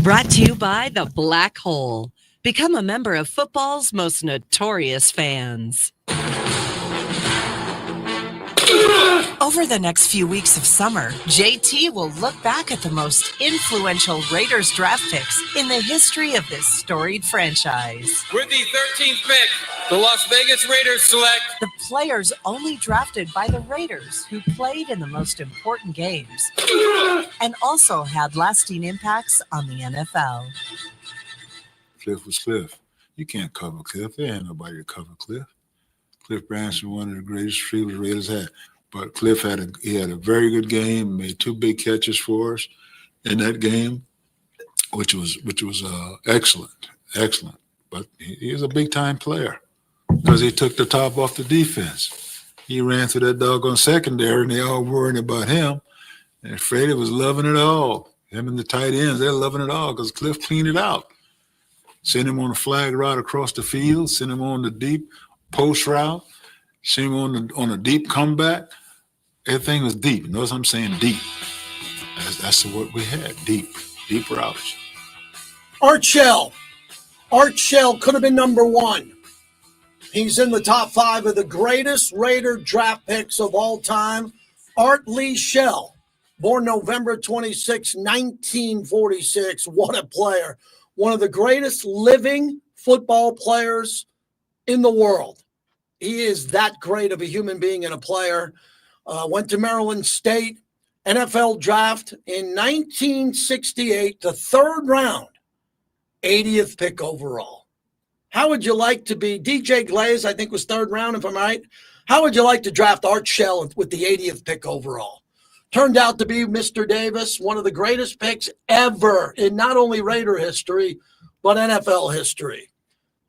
Brought to you by The Black Hole. Become a member of football's most notorious fans. Over the next few weeks of summer, JT will look back at the most influential Raiders draft picks in the history of this storied franchise. With the 13th pick, the Las Vegas Raiders select the players only drafted by the Raiders who played in the most important games and also had lasting impacts on the NFL. Cliff was Cliff. You can't cover Cliff. There ain't nobody to cover Cliff. Cliff Branson, one of the greatest receivers the Raiders had. But Cliff had a very good game, made 2 big catches for us in that game, which was excellent. But he was a big-time player because he took the top off the defense. He ran through that doggone secondary, and they all worried about him. And Freddie was loving it all. Him and the tight ends, they're loving it all because Cliff cleaned it out. Send him on a flag route across the field, send him on the deep post route, send him on a deep comeback. Everything was deep. Notice I'm saying deep. That's what we had, deep routes. Art Shell could have been number 1. He's in the top 5 of the greatest Raider draft picks of all time. Art Lee Shell, born November 26, 1946. What a player. One of the greatest living football players in the world. He is that great of a human being and a player. Went to Maryland State, NFL draft in 1968, the 3rd round, 80th pick overall. How would you like to be, DJ Glaze, I think was 3rd round, if I'm right. How would you like to draft Art Shell with the 80th pick overall? Turned out to be Mr. Davis, one of the greatest picks ever in not only Raider history, but NFL history.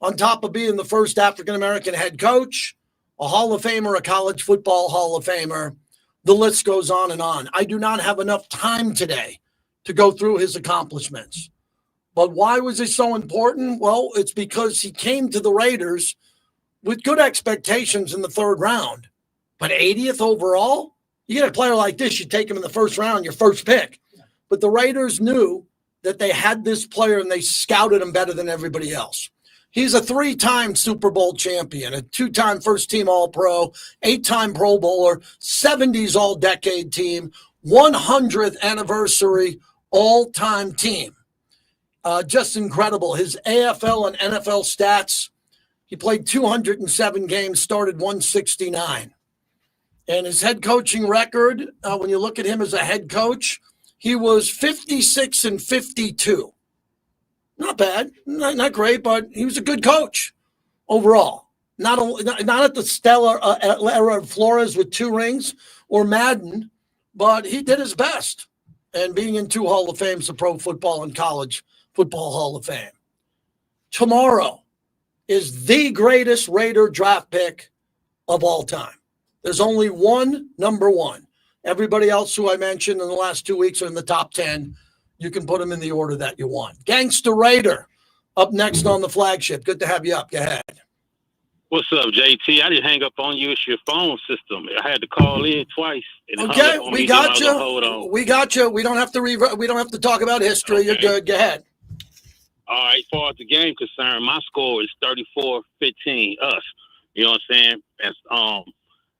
On top of being the first African-American head coach, a Hall of Famer, a college football Hall of Famer. The list goes on and on. I do not have enough time today to go through his accomplishments. But why was he so important? Well, it's because he came to the Raiders with good expectations in the 3rd round. But 80th overall? You get a player like this, you take him in the 1st round, your first pick. But the Raiders knew that they had this player and they scouted him better than everybody else. He's a 3-time Super Bowl champion, a 2-time first-team All-Pro, 8-time Pro Bowler, 70s All-Decade team, 100th anniversary all-time team. Just incredible. His AFL and NFL stats, he played 207 games, started 169. And his head coaching record, when you look at him as a head coach, he was 56-52. Not bad, not great, but he was a good coach overall. Not at the stellar era of Flores with 2 rings or Madden, but he did his best. And being in 2 Hall of Fames, the Pro Football and College Football Hall of Fame. Tomorrow is the greatest Raider draft pick of all time. There's only one number 1. Everybody else who I mentioned in the last 2 weeks are in the top 10. You can put them in the order that you want. Gangsta Raider up next on the flagship. Good to have you up. Go ahead. What's up, JT? I didn't hang up on you. It's your phone system. I had to call in twice. And Okay, we got you. We got you. We don't have to we don't have to talk about history. Okay. You're good. Go ahead. All right. As far as the game concerned, my score is 34-15. Us. You know what I'm saying?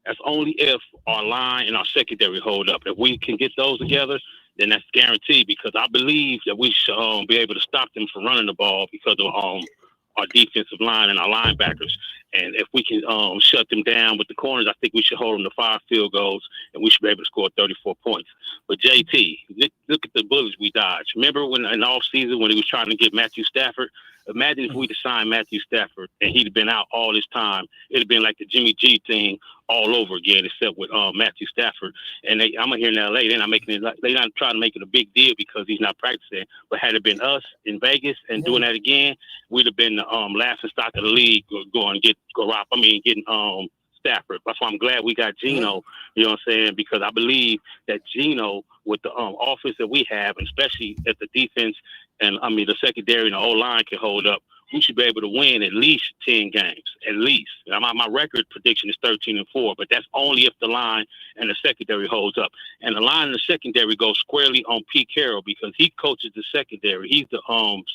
That's only if our line and our secondary hold up. If we can get those together, then that's guaranteed, because I believe that we should be able to stop them from running the ball because of our defensive line and our linebackers. And if we can shut them down with the corners, I think we should hold them to 5 field goals, and we should be able to score 34 points. But JT, look at the bullets we dodged. Remember when in the offseason when he was trying to get Matthew Stafford? Imagine if we'd have signed Matthew Stafford and he'd have been out all this time. It'd have been like the Jimmy G thing all over again, except with Matthew Stafford. And I'm here in LA. They're not trying to make it a big deal because he's not practicing. But had it been us in Vegas and doing that again, we'd have been the laughing stock of the league getting Stafford. That's why I'm glad we got Geno, you know what I'm saying? Because I believe that Geno, with the offense that we have, and especially at the defense, and I mean the secondary and the whole line can hold up, we should be able to win at least 10 games, at least. Now, my record prediction is 13-4, but that's only if the line and the secondary holds up. And the line and the secondary go squarely on Pete Carroll because he coaches the secondary. He's the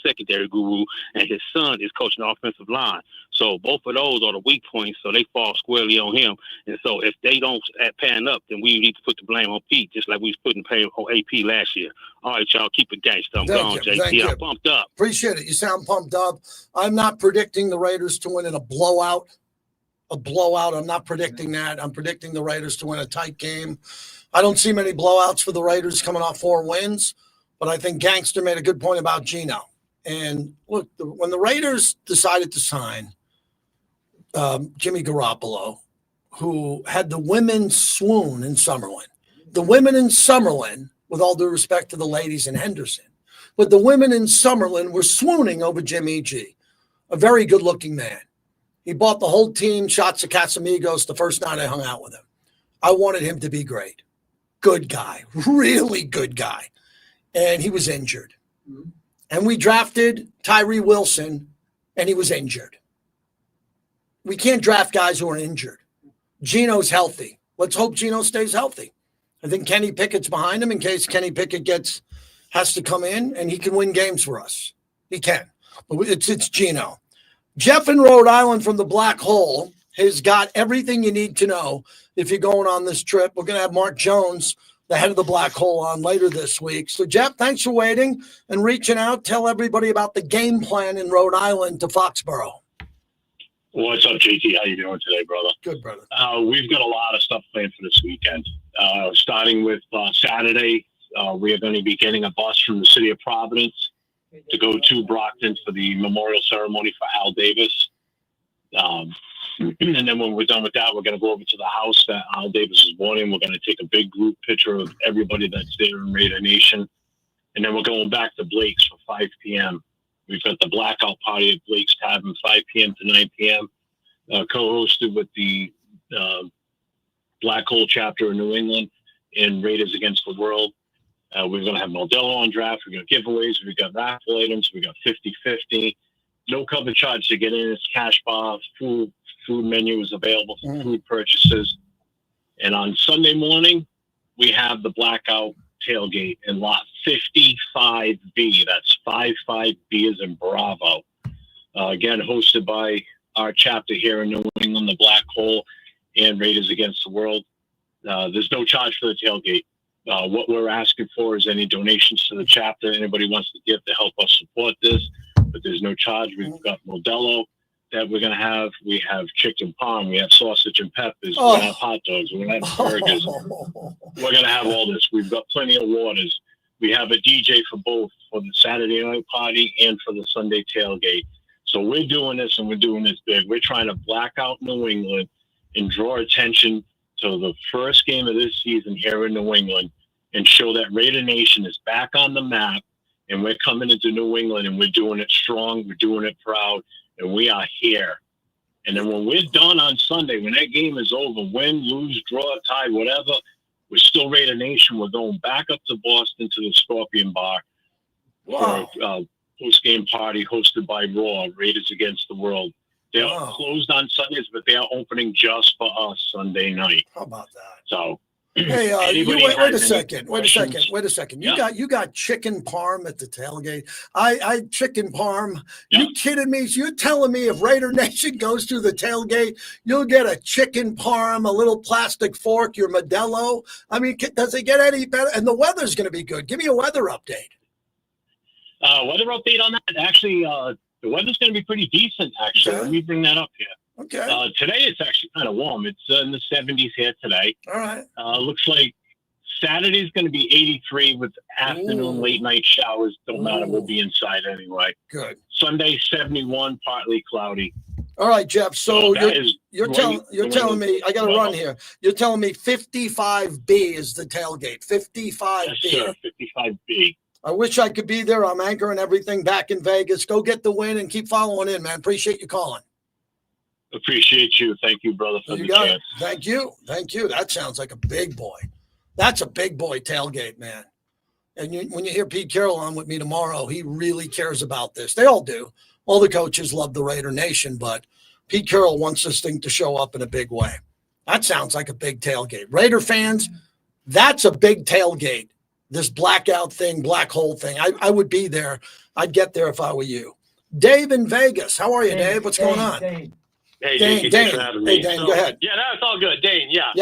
secondary guru, and his son is coaching the offensive line. So both of those are the weak points, so they fall squarely on him. And so if they don't pan up, then we need to put the blame on Pete, just like we was putting blame on AP last year. All right, y'all, keep it gangster. I'm gone, JT. I'm pumped up. Appreciate it. You sound pumped up. I'm not predicting the Raiders to win in a blowout. I'm not predicting that. I'm predicting the Raiders to win a tight game. I don't see many blowouts for the Raiders coming off 4 wins, but I think Gangster made a good point about Geno. And look, when the Raiders decided to sign Jimmy Garoppolo, who had the women swoon in Summerlin, the women in Summerlin, with all due respect to the ladies in Henderson, but the women in Summerlin were swooning over Jimmy G, a very good-looking man. He bought the whole team shots of Casamigos the first night I hung out with him. I wanted him to be great. Good guy, really good guy. And he was injured. And we drafted Tyree Wilson, and he was injured. We can't draft guys who are injured. Geno's healthy. Let's hope Geno stays healthy. I think Kenny Pickett's behind him in case Kenny Pickett has to come in, and he can win games for us. He can. But it's Geno. Jeff in Rhode Island from the Black Hole has got everything you need to know if you're going on this trip. We're going to have Mark Jones, the head of the Black Hole, on later this week. So, Jeff, thanks for waiting and reaching out. Tell everybody about the game plan in Rhode Island to Foxborough. What's up, JT? How you doing today, brother? Good, brother. We've got a lot of stuff planned for this weekend. Starting with Saturday, we are going to be getting a bus from the city of Providence to go to Brockton for the memorial ceremony for Al Davis. And then when we're done with that, we're going to go over to the house that Al Davis was born in. We're going to take a big group picture of everybody that's there in Raider Nation. And then we're going back to Blake's for 5 p.m. We've got the blackout party at Blake's Tavern, 5 p.m. to 9 p.m., co-hosted with the Black Hole chapter in New England and Raiders Against the World. We're going to have Modelo on draft. We're going to giveaways. We've got raffle items. We got 50-50. No cover charge to get in. It's cash bar. Food menu is available for food purchases. And on Sunday morning, we have the blackout tailgate in lot 55B. That's 55B as in Bravo. Again, hosted by our chapter here in New England, the Black Hole and Raiders Against the World. There's no charge for the tailgate. What we're asking for is any donations to the chapter. Anybody wants to give to help us support this, but there's no charge. We've got Modelo that we're going to have. We have chicken parm. We have sausage and peppers. We have hot dogs. We have burgers. We're going to have all this. We've got plenty of waters. We have a DJ for both, for the Saturday night party and for the Sunday tailgate. So we're doing this, and we're doing this big. We're trying to black out New England and draw attention to the first game of this season here in New England and show that Raider Nation is back on the map, and we're coming into New England, and we're doing it strong, we're doing it proud, and we are here. And then when we're done on Sunday, when that game is over, win, lose, draw, tie, whatever, we're still Raider Nation. We're going back up to Boston to the Scorpion Bar for a post-game party hosted by Raw, Raiders Against the World. They are closed on Sundays, but they are opening just for us Sunday night. How about that? So, hey, wait a second. Yeah. You got chicken parm at the tailgate. I chicken parm. Yeah. You kidding me? So you're telling me if Raider Nation goes through the tailgate, you'll get a chicken parm, a little plastic fork, your Modelo. I mean, does it get any better? And the weather's going to be good. Give me a weather update. Weather update on that. Actually, the weather's going to be pretty decent, actually. Okay. Let me bring that up here. Okay. Today it's actually kind of warm. It's in the 70s here today. All right. Looks like Saturday's going to be 83 with afternoon, late night showers. Don't matter. We'll be inside anyway. Good. Sunday, 71, partly cloudy. All right, Jeff. So you're going telling me I got to run here. You're telling me 55B is the tailgate. 55B. Yes, sir. 55B. I wish I could be there. I'm anchoring everything back in Vegas. Go get the win and keep following in, man. Appreciate you calling. Appreciate you. Thank you, brother, for the chance. Thank you. That sounds like a big boy. That's a big boy tailgate, man. And when you hear Pete Carroll on with me tomorrow, he really cares about this. They all do. All the coaches love the Raider Nation, but Pete Carroll wants this thing to show up in a big way. That sounds like a big tailgate. Raider fans, that's a big tailgate. This blackout thing, black hole thing. I would be there. I'd get there if I were you. Dave in Vegas. How are you, Dave? What's going on? Hey, Dane, thanks for having Hey, me. Dane, So, go ahead. Yeah, no, it's all good. Dane, yeah.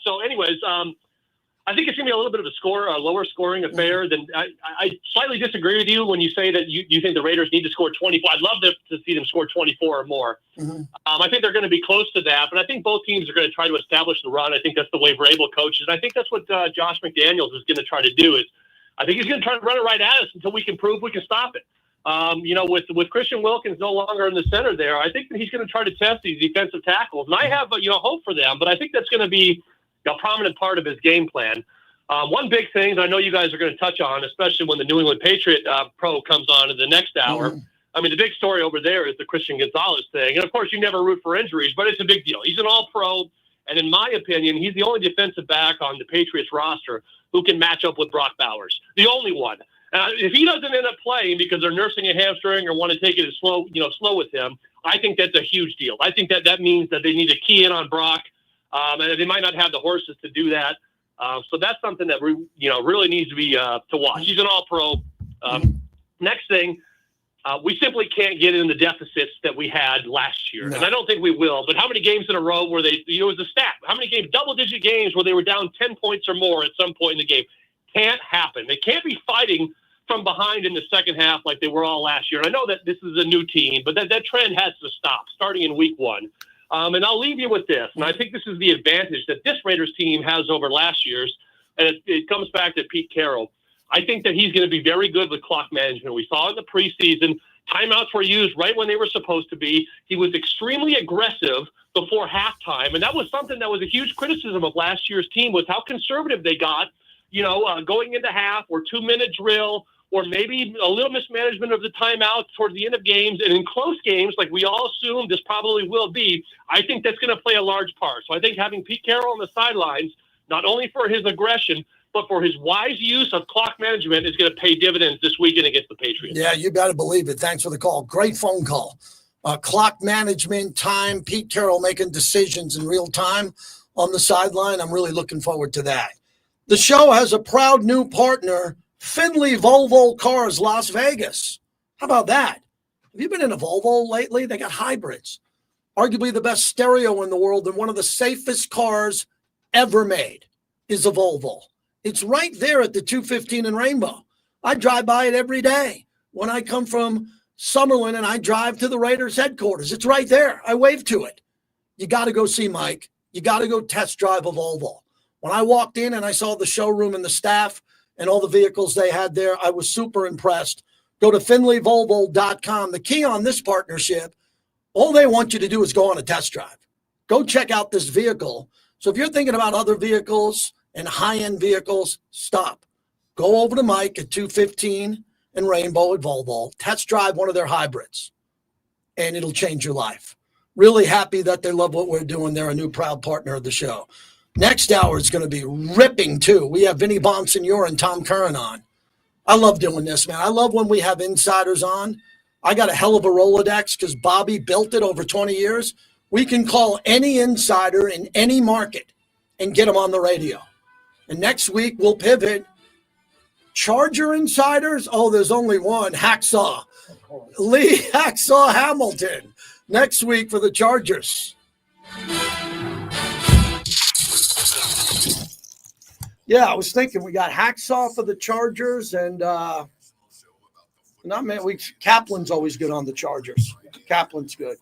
So anyways, I think it's going to be a little bit of a lower scoring affair than I slightly disagree with you when you say that you think the Raiders need to score 24. I'd love to see them score 24 or more. I think they're going to be close to that, but I think both teams are going to try to establish the run. I think that's the way Vrabel coaches. And I think that's what Josh McDaniels is going to try to do. Is I think he's going to try to run it right at us until we can prove we can stop it. With Christian Wilkins no longer in the center there, I think that he's going to try to test these defensive tackles. And I have, hope for them, but I think that's going to be a prominent part of his game plan. One big thing that I know you guys are going to touch on, especially when the New England Patriot Pro comes on in the next hour. I mean, the big story over there is the Christian Gonzalez thing. And, of course, you never root for injuries, but it's a big deal. He's an all-pro, and in my opinion, he's the only defensive back on the Patriots roster who can match up with Brock Bowers. The only one. If he doesn't end up playing because they're nursing a hamstring or want to take it slow with him, I think that's a huge deal. I think that means that they need to key in on Brock, and they might not have the horses to do that. So that's something that really needs to be to watch. He's an all-pro. Next thing, we simply can't get in the deficits that we had last year, and I don't think we will. But how many games in a row where they? It was a stat. How many games, double-digit games, where they were down 10 points or more at some point in the game? Can't happen. They can't be fighting from behind in the second half like they were all last year. And I know that this is a new team, but that trend has to stop starting in week one. And I'll leave you with this. And I think this is the advantage that this Raiders team has over last year's. And it comes back to Pete Carroll. I think that he's going to be very good with clock management. We saw in the preseason, timeouts were used right when they were supposed to be. He was extremely aggressive before halftime. And that was something that was a huge criticism of last year's team, was how conservative they got, going into half, or 2-minute drill, or maybe a little mismanagement of the timeout towards the end of games. And in close games, like we all assume this probably will be, I think that's going to play a large part. So I think having Pete Carroll on the sidelines, not only for his aggression, but for his wise use of clock management, is going to pay dividends this weekend against the Patriots. Yeah, you better believe it. Thanks for the call. Great phone call. Clock management, time, Pete Carroll making decisions in real time on the sideline. I'm really looking forward to that. The show has a proud new partner, Finley Volvo Cars, Las Vegas. How about that? Have you been in a Volvo lately? They got hybrids. Arguably the best stereo in the world, and one of the safest cars ever made is a Volvo. It's right there at the 215 in Rainbow. I drive by it every day when I come from Summerlin and I drive to the Raiders headquarters. It's right there. I wave to it. You got to go see Mike. You got to go test drive a Volvo. When I walked in and I saw the showroom and the staff and all the vehicles they had there, I was super impressed. Go to FinleyVolvo.com. The key on this partnership, all they want you to do is go on a test drive. Go check out this vehicle. So if you're thinking about other vehicles and high-end vehicles, stop. Go over to Mike at 215 and Rainbow at Volvo. Test drive one of their hybrids, and it'll change your life. Really happy that they love what we're doing. They're a new proud partner of the show. Next hour is going to be ripping, too. We have Vinny Bonsignore and Tom Curran on. I love doing this, man. I love when we have insiders on. I got a hell of a Rolodex because Bobby built it over 20 years. We can call any insider in any market and get them on the radio. And next week, we'll pivot. Charger insiders? Oh, there's only one. Hacksaw. Lee Hacksaw Hamilton. Next week for the Chargers. Yeah, I was thinking we got Hacksaw for the Chargers, and Kaplan's always good on the Chargers. Kaplan's good.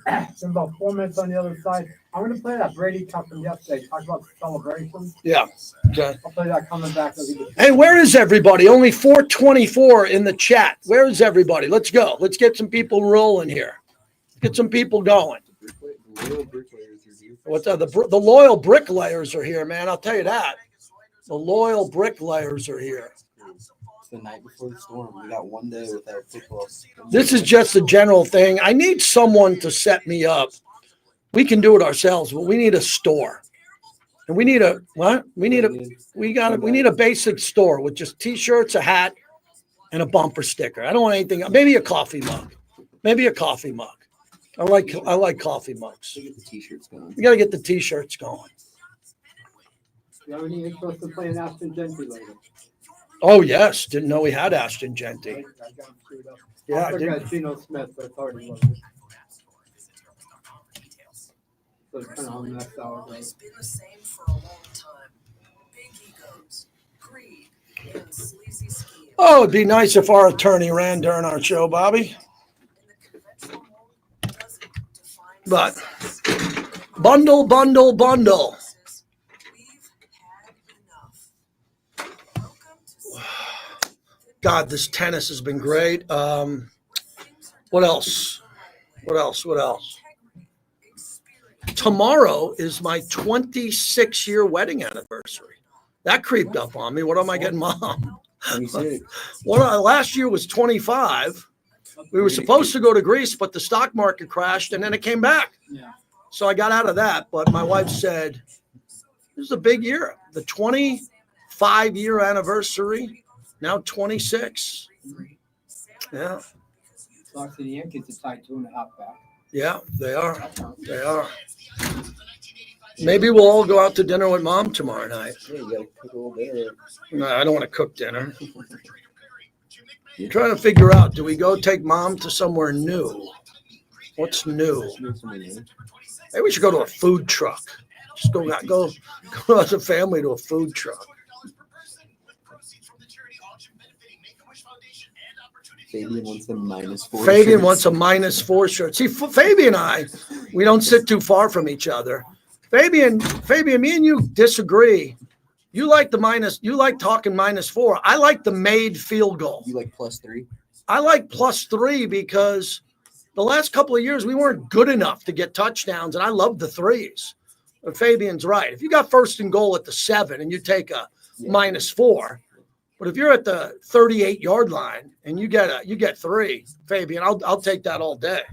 It's about 4 minutes on the other side. I'm going to play that Brady cut from yesterday. Talk about the celebration. Yeah. Okay. I'll play that coming back. Hey, where is everybody? Only 424 in the chat. Where is everybody? Let's go. Let's get some people rolling here. Get some people going. What's the loyal bricklayers are here, man. I'll tell you that. The loyal bricklayers are here. It's the night before the storm. We got one day without football. This is just a general thing. I need someone to set me up. We can do it ourselves, but we need a store. And we need a what? We need a basic store with just t-shirts, a hat, and a bumper sticker. I don't want anything. Maybe a coffee mug. I like coffee mugs. Get the t-shirts going. You got to get the t-shirts going. You have any interest in playing Ashton Gentry later? Oh yes, didn't know we had Ashton Gentry. I got him screwed up. Yeah, I took didn't. Gino Smith, but it's already loaded. So it's kind of on the next hour. Right? Been the same for a long time. Big egos, greed, and sleazy schemes. Oh, it'd be nice if our attorney ran during our show, Bobby. But bundle. God, this tennis has been great. What else? Tomorrow is my 26-year wedding anniversary. That creeped up on me. What am I getting, Mom? 26. Last year was 25. We were supposed to go to Greece, but the stock market crashed, and then it came back. Yeah. So I got out of that. But my wife said, this is a big year. The 25-year anniversary, now 26. Yeah. Sox and the Yankees are tied 2.5 back. Yeah, they are. Maybe we'll all go out to dinner with Mom tomorrow night. Yeah, you gotta cook a little dinner. No, I don't want to cook dinner. I'm trying to figure out, do we go take Mom to somewhere new? What's new? Maybe we should go to a food truck. Just go as a family to a food truck. Fabian wants the -4. Fabian wants a -4 shirt. See, Fabian and I, we don't sit too far from each other. Fabian, me and you disagree. You like talking -4. I like the made field goal. You like +3? I like +3 because the last couple of years we weren't good enough to get touchdowns, and I love the threes. But Fabian's right. If you got first and goal at the 7 and you take a -4, but if you're at the 38-yard line and you get 3, Fabian, I'll take that all day.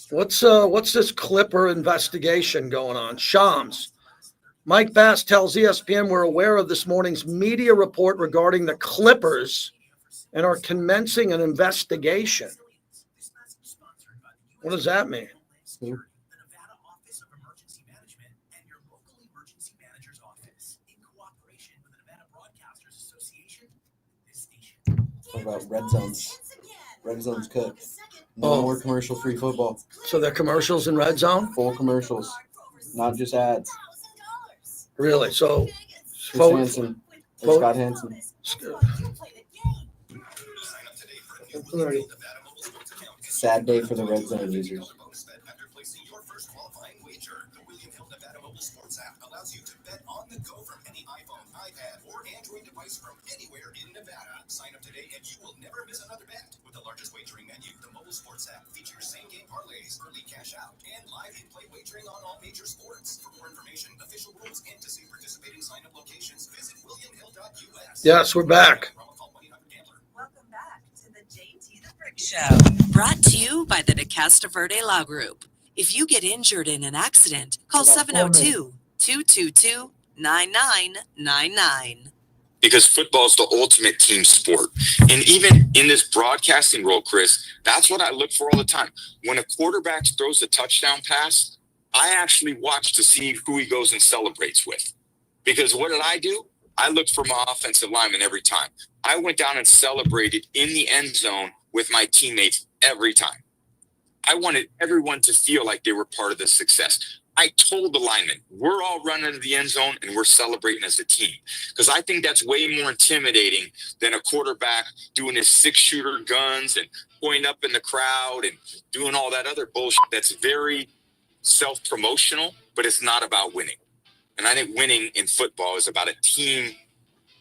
What's this Clipper investigation going on? Shams. Mike Bass tells ESPN we're aware of this morning's media report regarding the Clippers and are commencing an investigation. What does that mean? What about red zones? Red zones cooked. No more commercial-free football. So they're commercials in red zone? Full commercials, not just ads. Really? So, Scott Hansen. Sad day for the red zone users. Sign up today and you will never miss another bet. With the largest wagering menu, the mobile sports app features same-game parlays, early cash out, and live in-play wagering on all major sports. For more information, official rules, and to see participating sign-up locations, visit williamhill.us. Yes, we're back. Welcome back to the JT the Brick Show, brought to you by the DeCasta Verde Law Group. If you get injured in an accident, call 702-222-9999. Because football is the ultimate team sport. And even in this broadcasting role, Chris, that's what I look for all the time. When a quarterback throws a touchdown pass, I actually watch to see who he goes and celebrates with. Because what did I do? I looked for my offensive lineman every time. I went down and celebrated in the end zone with my teammates every time. I wanted everyone to feel like they were part of the success. I told the linemen, we're all running to the end zone and we're celebrating as a team. Because I think that's way more intimidating than a quarterback doing his 6-shooter guns and pointing up in the crowd and doing all that other bullshit that's very self-promotional, but it's not about winning. And I think winning in football is about a team,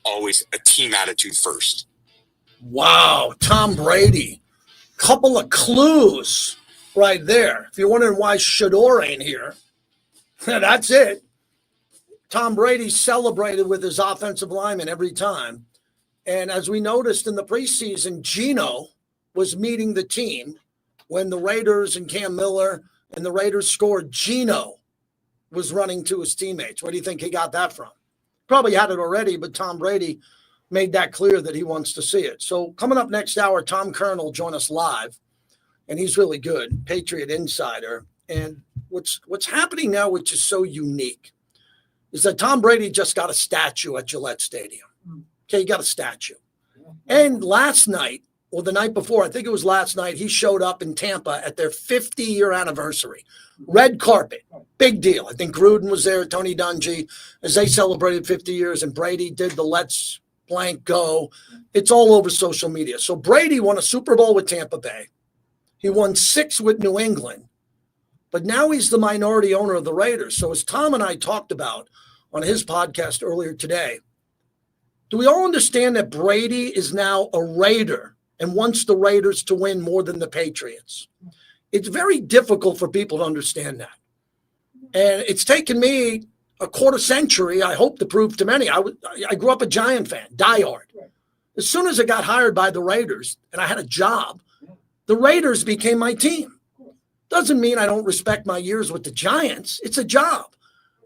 always a team attitude first. Wow, Tom Brady. Couple of clues right there. If you're wondering why Shador ain't here, that's it. Tom Brady celebrated with his offensive lineman every time. And as we noticed in the preseason, Geno was meeting the team when the Raiders and Cam Miller and the Raiders scored, Geno was running to his teammates. Where do you think he got that from? Probably had it already, but Tom Brady made that clear that he wants to see it. So coming up next hour, Tom Curran will join us live, and he's really good, Patriot Insider. And what's happening now, which is so unique, is that Tom Brady just got a statue at Gillette Stadium. Okay, he got a statue. And last night, or the night before, I think it was last night, he showed up in Tampa at their 50-year anniversary. Red carpet, big deal. I think Gruden was there, Tony Dungy, as they celebrated 50 years, and Brady did the Let's Blank Go. It's all over social media. So Brady won a Super Bowl with Tampa Bay. He won 6 with New England. But now he's the minority owner of the Raiders. So as Tom and I talked about on his podcast earlier today, do we all understand that Brady is now a Raider and wants the Raiders to win more than the Patriots? It's very difficult for people to understand that. And it's taken me a quarter century, I hope, to prove to many. I grew up a Giant fan, diehard. As soon as I got hired by the Raiders and I had a job, the Raiders became my team. Doesn't mean I don't respect my years with the Giants. It's a job.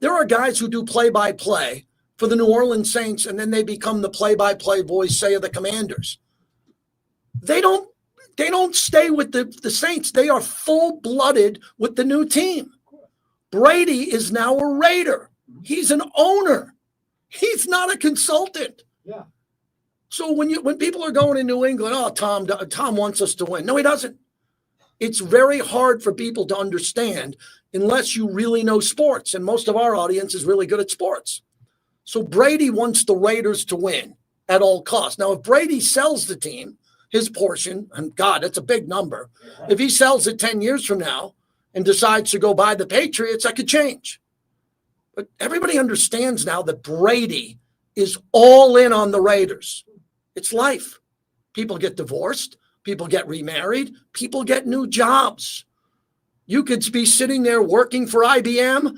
There are guys who do play-by-play for the New Orleans Saints, and then they become the play-by-play voice, say, of the Commanders. They don't stay with the Saints. They are full-blooded with the new team. Brady is now a Raider. He's an owner. He's not a consultant. Yeah. So when people are going in New England, oh, Tom wants us to win. No, he doesn't. It's very hard for people to understand unless you really know sports, and most of our audience is really good at sports. So Brady wants the Raiders to win at all costs. Now, if Brady sells the team, his portion, and God, that's a big number. If he sells it 10 years from now and decides to go buy the Patriots, that could change. But everybody understands now that Brady is all in on the Raiders. It's life. People get divorced. People get remarried. People get new jobs. You could be sitting there working for IBM,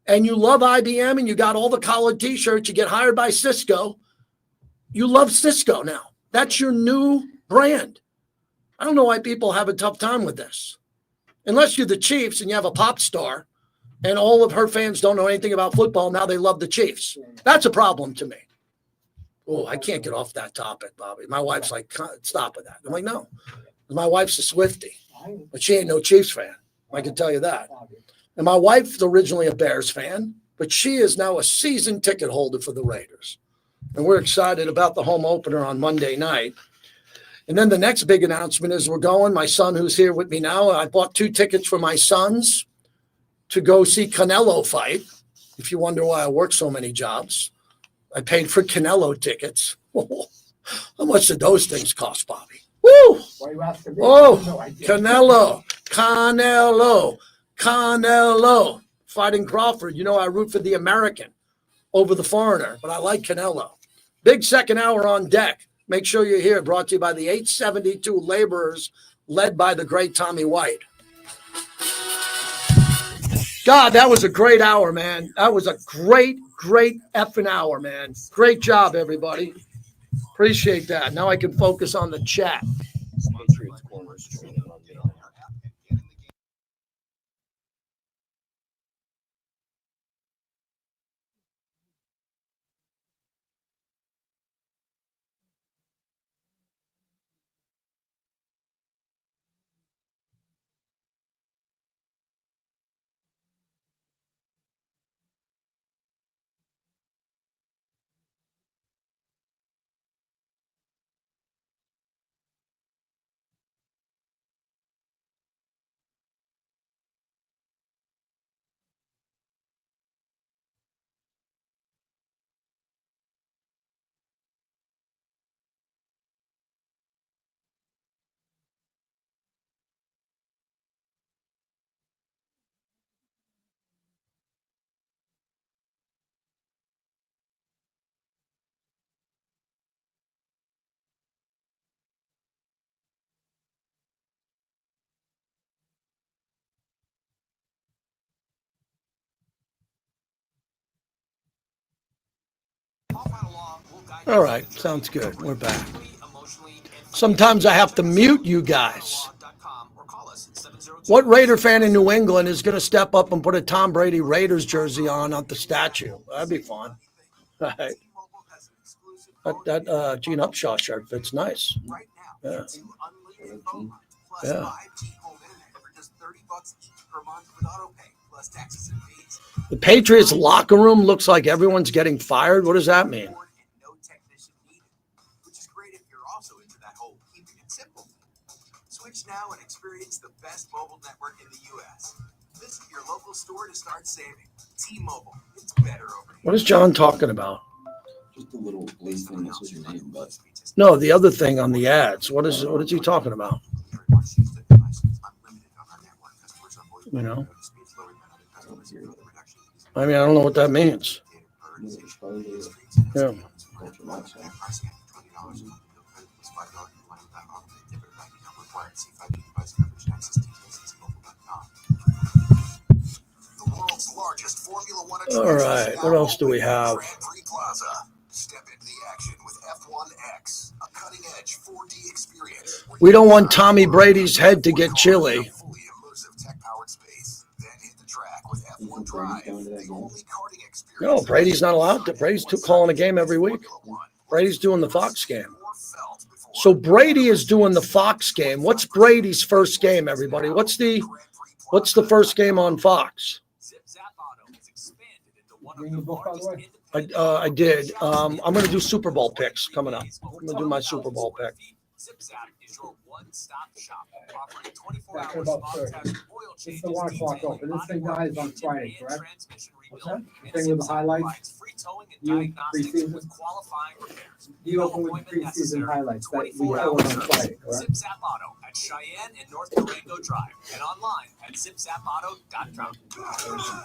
and you love IBM, and you got all the collared T-shirts. You get hired by Cisco. You love Cisco now. That's your new brand. I don't know why people have a tough time with this. Unless you're the Chiefs and you have a pop star, and all of her fans don't know anything about football, now they love the Chiefs. That's a problem to me. Oh, I can't get off that topic, Bobby. My wife's like, stop with that. I'm like, no. My wife's a Swiftie, but she ain't no Chiefs fan. I can tell you that. And my wife's originally a Bears fan, but she is now a season ticket holder for the Raiders. And we're excited about the home opener on Monday night. And then the next big announcement is we're going. My son, who's here with me now, I bought 2 tickets for my sons to go see Canelo fight. If you wonder why I work so many jobs, I paid for Canelo tickets. How much did those things cost, Bobby? Woo! Why are you asking me? Oh, No idea. Canelo. Fighting Crawford. You know, I root for the American over the foreigner, but I like Canelo. Big second hour on deck. Make sure you're here. Brought to you by the 872 Laborers, led by the great Tommy White. God, that was a great hour, man. That was a great effing hour, man. Great job, everybody. Appreciate that. Now I can focus on the chat. All right, sounds good. We're back. Sometimes I have to mute you guys. What Raider fan in New England is going to step up and put a Tom Brady Raiders jersey on the statue? That'd be fun. Right. That Gene Upshaw shirt fits nice. Yeah. Yeah. The Patriots locker room looks like everyone's getting fired. What does that mean? Switch now and experience the best mobile network in the U.S. Visit your local store to start saving. T-Mobile, it's better over here. What is John talking about? Just a little place thing. This was your name, but No, the other thing on the ads. What is he talking about? You know? I mean, I don't know what that means. Yeah. All right, what else do we have? We don't want Tommy Brady's head to get chilly. No, Brady's not allowed to. Brady's calling a game every week. Brady's doing the Fox game. So Brady is doing the Fox game. What's Brady's first game, everybody? What's the first game on Fox? I did. I'm going to do Super Bowl picks coming up. I'm going to do my Super Bowl pick. It's the 1 o'clock open. This thing dies on Friday, correct? What's that? The thing with the highlights? You preseason? You open with preseason highlights that we have on Friday, correct? ZipZap Auto at Cheyenne and North Durango Drive and online at zipzapauto.com.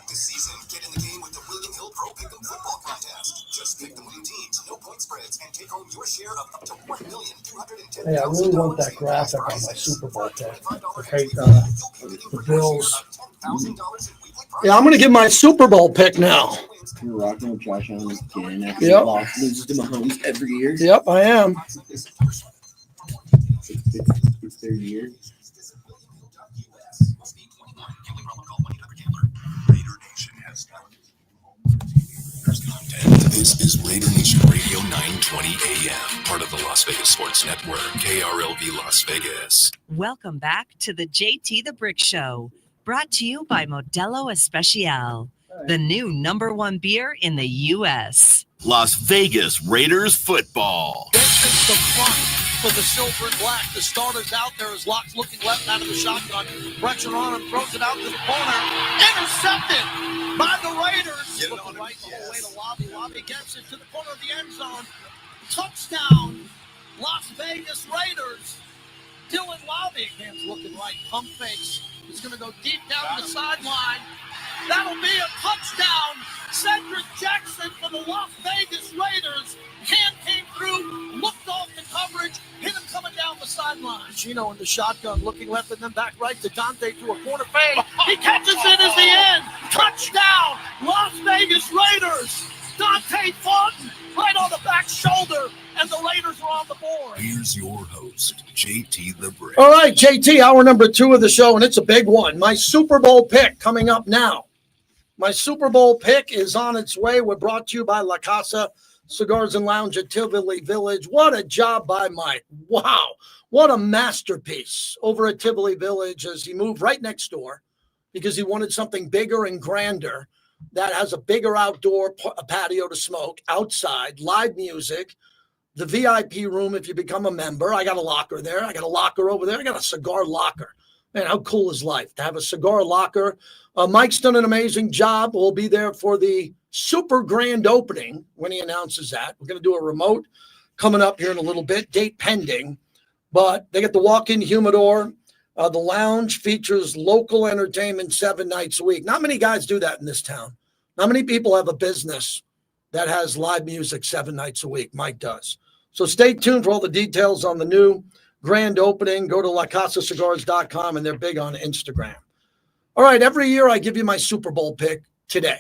This season, get in the game with the William Hill Pro Pick'em Football Contest. Just pick the winning teams, no point spreads, and take home your share of up to $1,210,000. Hey, I really want that graphic on my Super Bowl pick. Okay, the Bills. Yeah, I'm going to give my Super Bowl pick now. You're rocking with Josh Allen again after Yep. loses to Mahomes every year. Yep, I am. It's their year. This is Raider Nation Radio 920 AM, part of the Las Vegas Sports Network, KRLV Las Vegas. Welcome back to the JT the Brick Show, brought to you by Modelo Especial, the new #1 beer in the U.S. Las Vegas Raiders football. This is the front for the silver and black. The starter's out there as Locke's looking left out of the shotgun. Pressure on him, throws it out to the corner. Intercepted by the Raiders. Looking right the whole way to Lobby. Lobby gets it to the corner of the end zone. Touchdown, Las Vegas Raiders. Dylan Lobby, hands looking right, pump fakes. He's going to go deep down the sideline. That'll be a touchdown. Cedric Jackson for the Las Vegas Raiders. Hand came through, looked off the coverage, hit him coming down the sideline. Gino in the shotgun, looking left and then back right to Dante to a corner fade. He catches it as the end. Touchdown, Las Vegas Raiders. Dante Thornton right on the back shoulder, and the Raiders are on the board. Here's your host, JT the Brick. All right, JT, hour number 2 of the show, and it's a big one. My Super Bowl pick coming up now. My Super Bowl pick is on its way. We're brought to you by La Casa Cigars and Lounge at Tivoli Village. What a job by Mike. Wow. What a masterpiece over at Tivoli Village as he moved right next door because he wanted something bigger and grander that has a bigger outdoor patio to smoke, outside, live music, the VIP room if you become a member. I got a locker there. I got a locker over there. I got a cigar locker. Man, how cool is life to have a cigar locker? Mike's done an amazing job. We'll be there for the super grand opening when he announces that. We're going to do a remote coming up here in a little bit, date pending. But they get the walk-in humidor. The lounge features local entertainment 7 nights a week. Not many guys do that in this town. Not many people have a business that has live music 7 nights a week. Mike does. So stay tuned for all the details on the new grand opening. Go to lacasacigars.com, and they're big on Instagram. All right, every year I give you my Super Bowl pick today.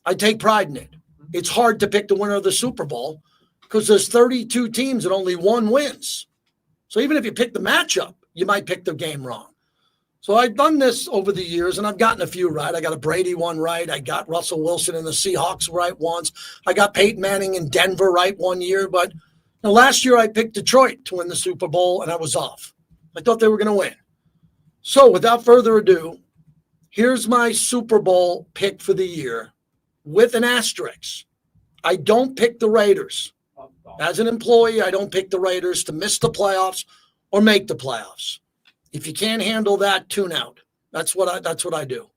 I take pride in it. It's hard to pick the winner of the Super Bowl because there's 32 teams and only one wins. So even if you pick the matchup, you might pick the game wrong. So I've done this over the years, and I've gotten a few right. I got a Brady one right. I got Russell Wilson and the Seahawks right once. I got Peyton Manning in Denver right one year. But last year I picked Detroit to win the Super Bowl, and I was off. I thought they were going to win. So without further ado, here's my Super Bowl pick for the year with an asterisk. I don't pick the Raiders. As an employee, I don't pick the Raiders to miss the playoffs or make the playoffs. If you can't handle that, tune out. That's what I do.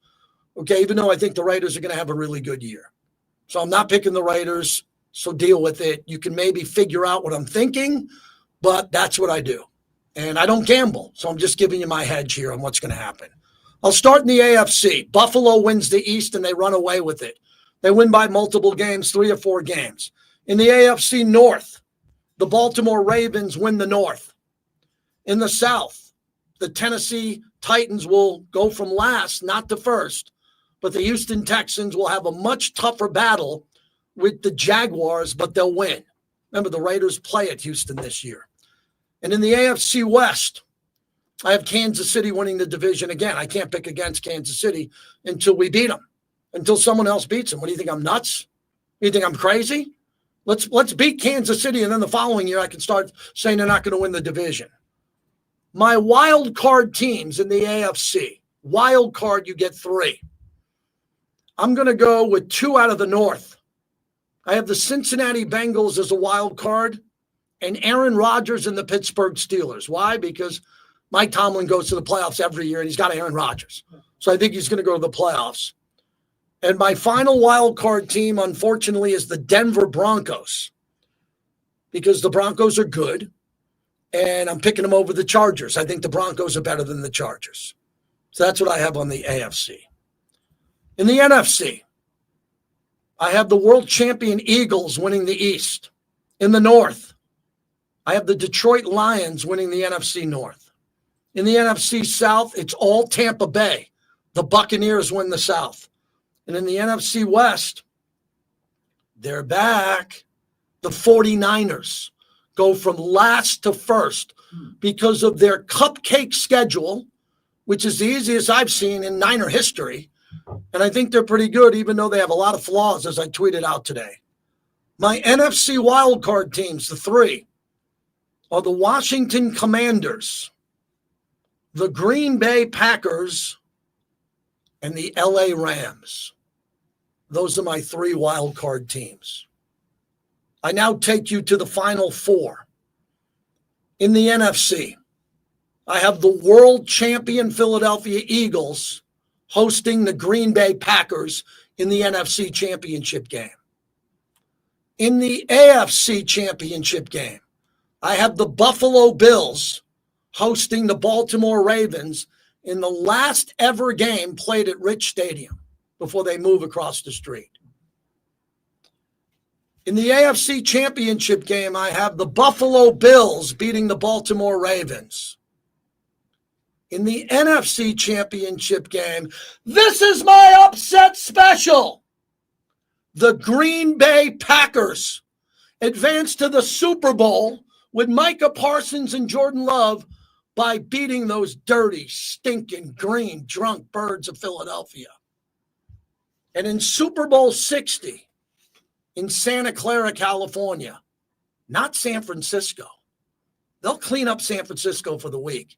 Okay, even though I think the Raiders are going to have a really good year. So I'm not picking the Raiders, so deal with it. You can maybe figure out what I'm thinking, but that's what I do. And I don't gamble, so I'm just giving you my hedge here on what's going to happen. I'll start in the AFC. Buffalo wins the East, and they run away with it. They win by multiple games, 3 or 4 games. In the AFC North, the Baltimore Ravens win the North. In the South, the Tennessee Titans will go from last, not to first, but the Houston Texans will have a much tougher battle with the Jaguars, but they'll win. Remember, the Raiders play at Houston this year. And in the AFC West, I have Kansas City winning the division again. I can't pick against Kansas City until we beat them, until someone else beats them. What do you think? I'm nuts? You think I'm crazy? Let's beat Kansas City, and then the following year I can start saying they're not going to win the division. My wild card teams in the AFC. Wild card, you get 3. I'm going to go with 2 out of the North. I have the Cincinnati Bengals as a wild card and Aaron Rodgers and the Pittsburgh Steelers. Why? Because Mike Tomlin goes to the playoffs every year, and he's got Aaron Rodgers. So I think he's going to go to the playoffs. And my final wild card team, unfortunately, is the Denver Broncos, because the Broncos are good. And I'm picking them over the Chargers. I think the Broncos are better than the Chargers. So that's what I have on the AFC. In the NFC, I have the world champion Eagles winning the East. In the North, I have the Detroit Lions winning the NFC North. In the NFC South, it's all Tampa Bay. The Buccaneers win the South. And in the NFC West, they're back. The 49ers go from last to first because of their cupcake schedule, which is the easiest I've seen in Niner history. And I think they're pretty good, even though they have a lot of flaws, as I tweeted out today. My NFC wildcard teams, the 3, are the Washington Commanders, the Green Bay Packers, and the LA Rams. Those are my 3 wildcard teams. I now take you to the final 4. In the NFC, I have the world champion Philadelphia Eagles hosting the Green Bay Packers in the NFC Championship game. In the AFC Championship game, I have the Buffalo Bills hosting the Baltimore Ravens in the last ever game played at Rich Stadium before they move across the street. In the AFC Championship game, I have the Buffalo Bills beating the Baltimore Ravens. In the NFC Championship game, this is my upset special. The Green Bay Packers advance to the Super Bowl with Micah Parsons and Jordan Love by beating those dirty, stinking, green, drunk birds of Philadelphia. And in Super Bowl 60, in Santa Clara, California, not San Francisco. They'll clean up San Francisco for the week.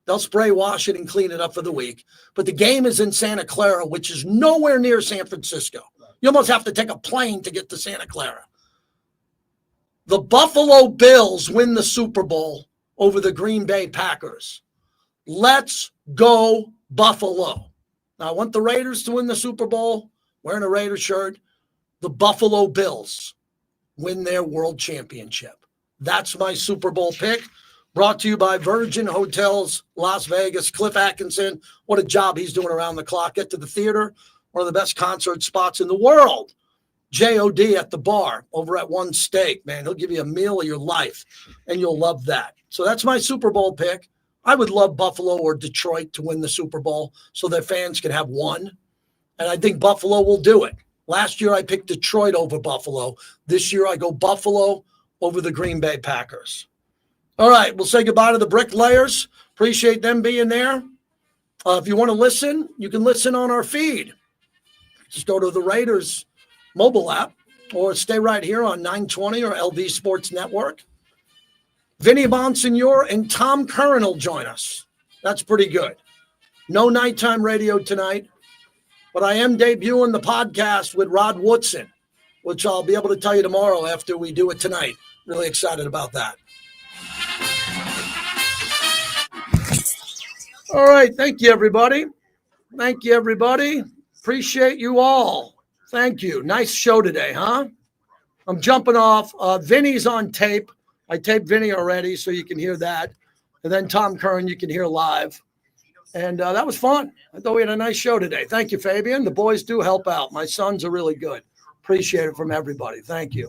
They'll spray wash it and clean it up for the week. But the game is in Santa Clara, which is nowhere near San Francisco. You almost have to take a plane to get to Santa Clara. The Buffalo Bills win the Super Bowl over the Green Bay Packers. Let's go Buffalo. Now, I want the Raiders to win the Super Bowl, wearing a Raider shirt. The Buffalo Bills win their world championship. That's my Super Bowl pick, brought to you by Virgin Hotels, Las Vegas. Cliff Atkinson, what a job he's doing around the clock. Get to the theater, one of the best concert spots in the world. J.O.D. at the bar over at One Steak, man. He'll give you a meal of your life, and you'll love that. So that's my Super Bowl pick. I would love Buffalo or Detroit to win the Super Bowl so their fans can have one. And I think Buffalo will do it. Last year, I picked Detroit over Buffalo. This year, I go Buffalo over the Green Bay Packers. All right, we'll say goodbye to the bricklayers. Appreciate them being there. If you want to listen, you can listen on our feed. Just go to the Raiders mobile app or stay right here on 920 or LV Sports Network. Vinny Bonsignore and Tom Curran will join us. That's pretty good. No nighttime radio tonight, but I am debuting the podcast with Rod Woodson, which I'll be able to tell you tomorrow after we do it tonight. Really excited about that. All right. Thank you, everybody. Thank you, everybody. Appreciate you all. Thank you. Nice show today, huh? I'm jumping off. Vinny's on tape. I taped Vinny already, so you can hear that. And then Tom Curran, you can hear live. And that was fun. I thought we had a nice show today. Thank you, Fabian. The boys do help out. My sons are really good. Appreciate it from everybody. Thank you.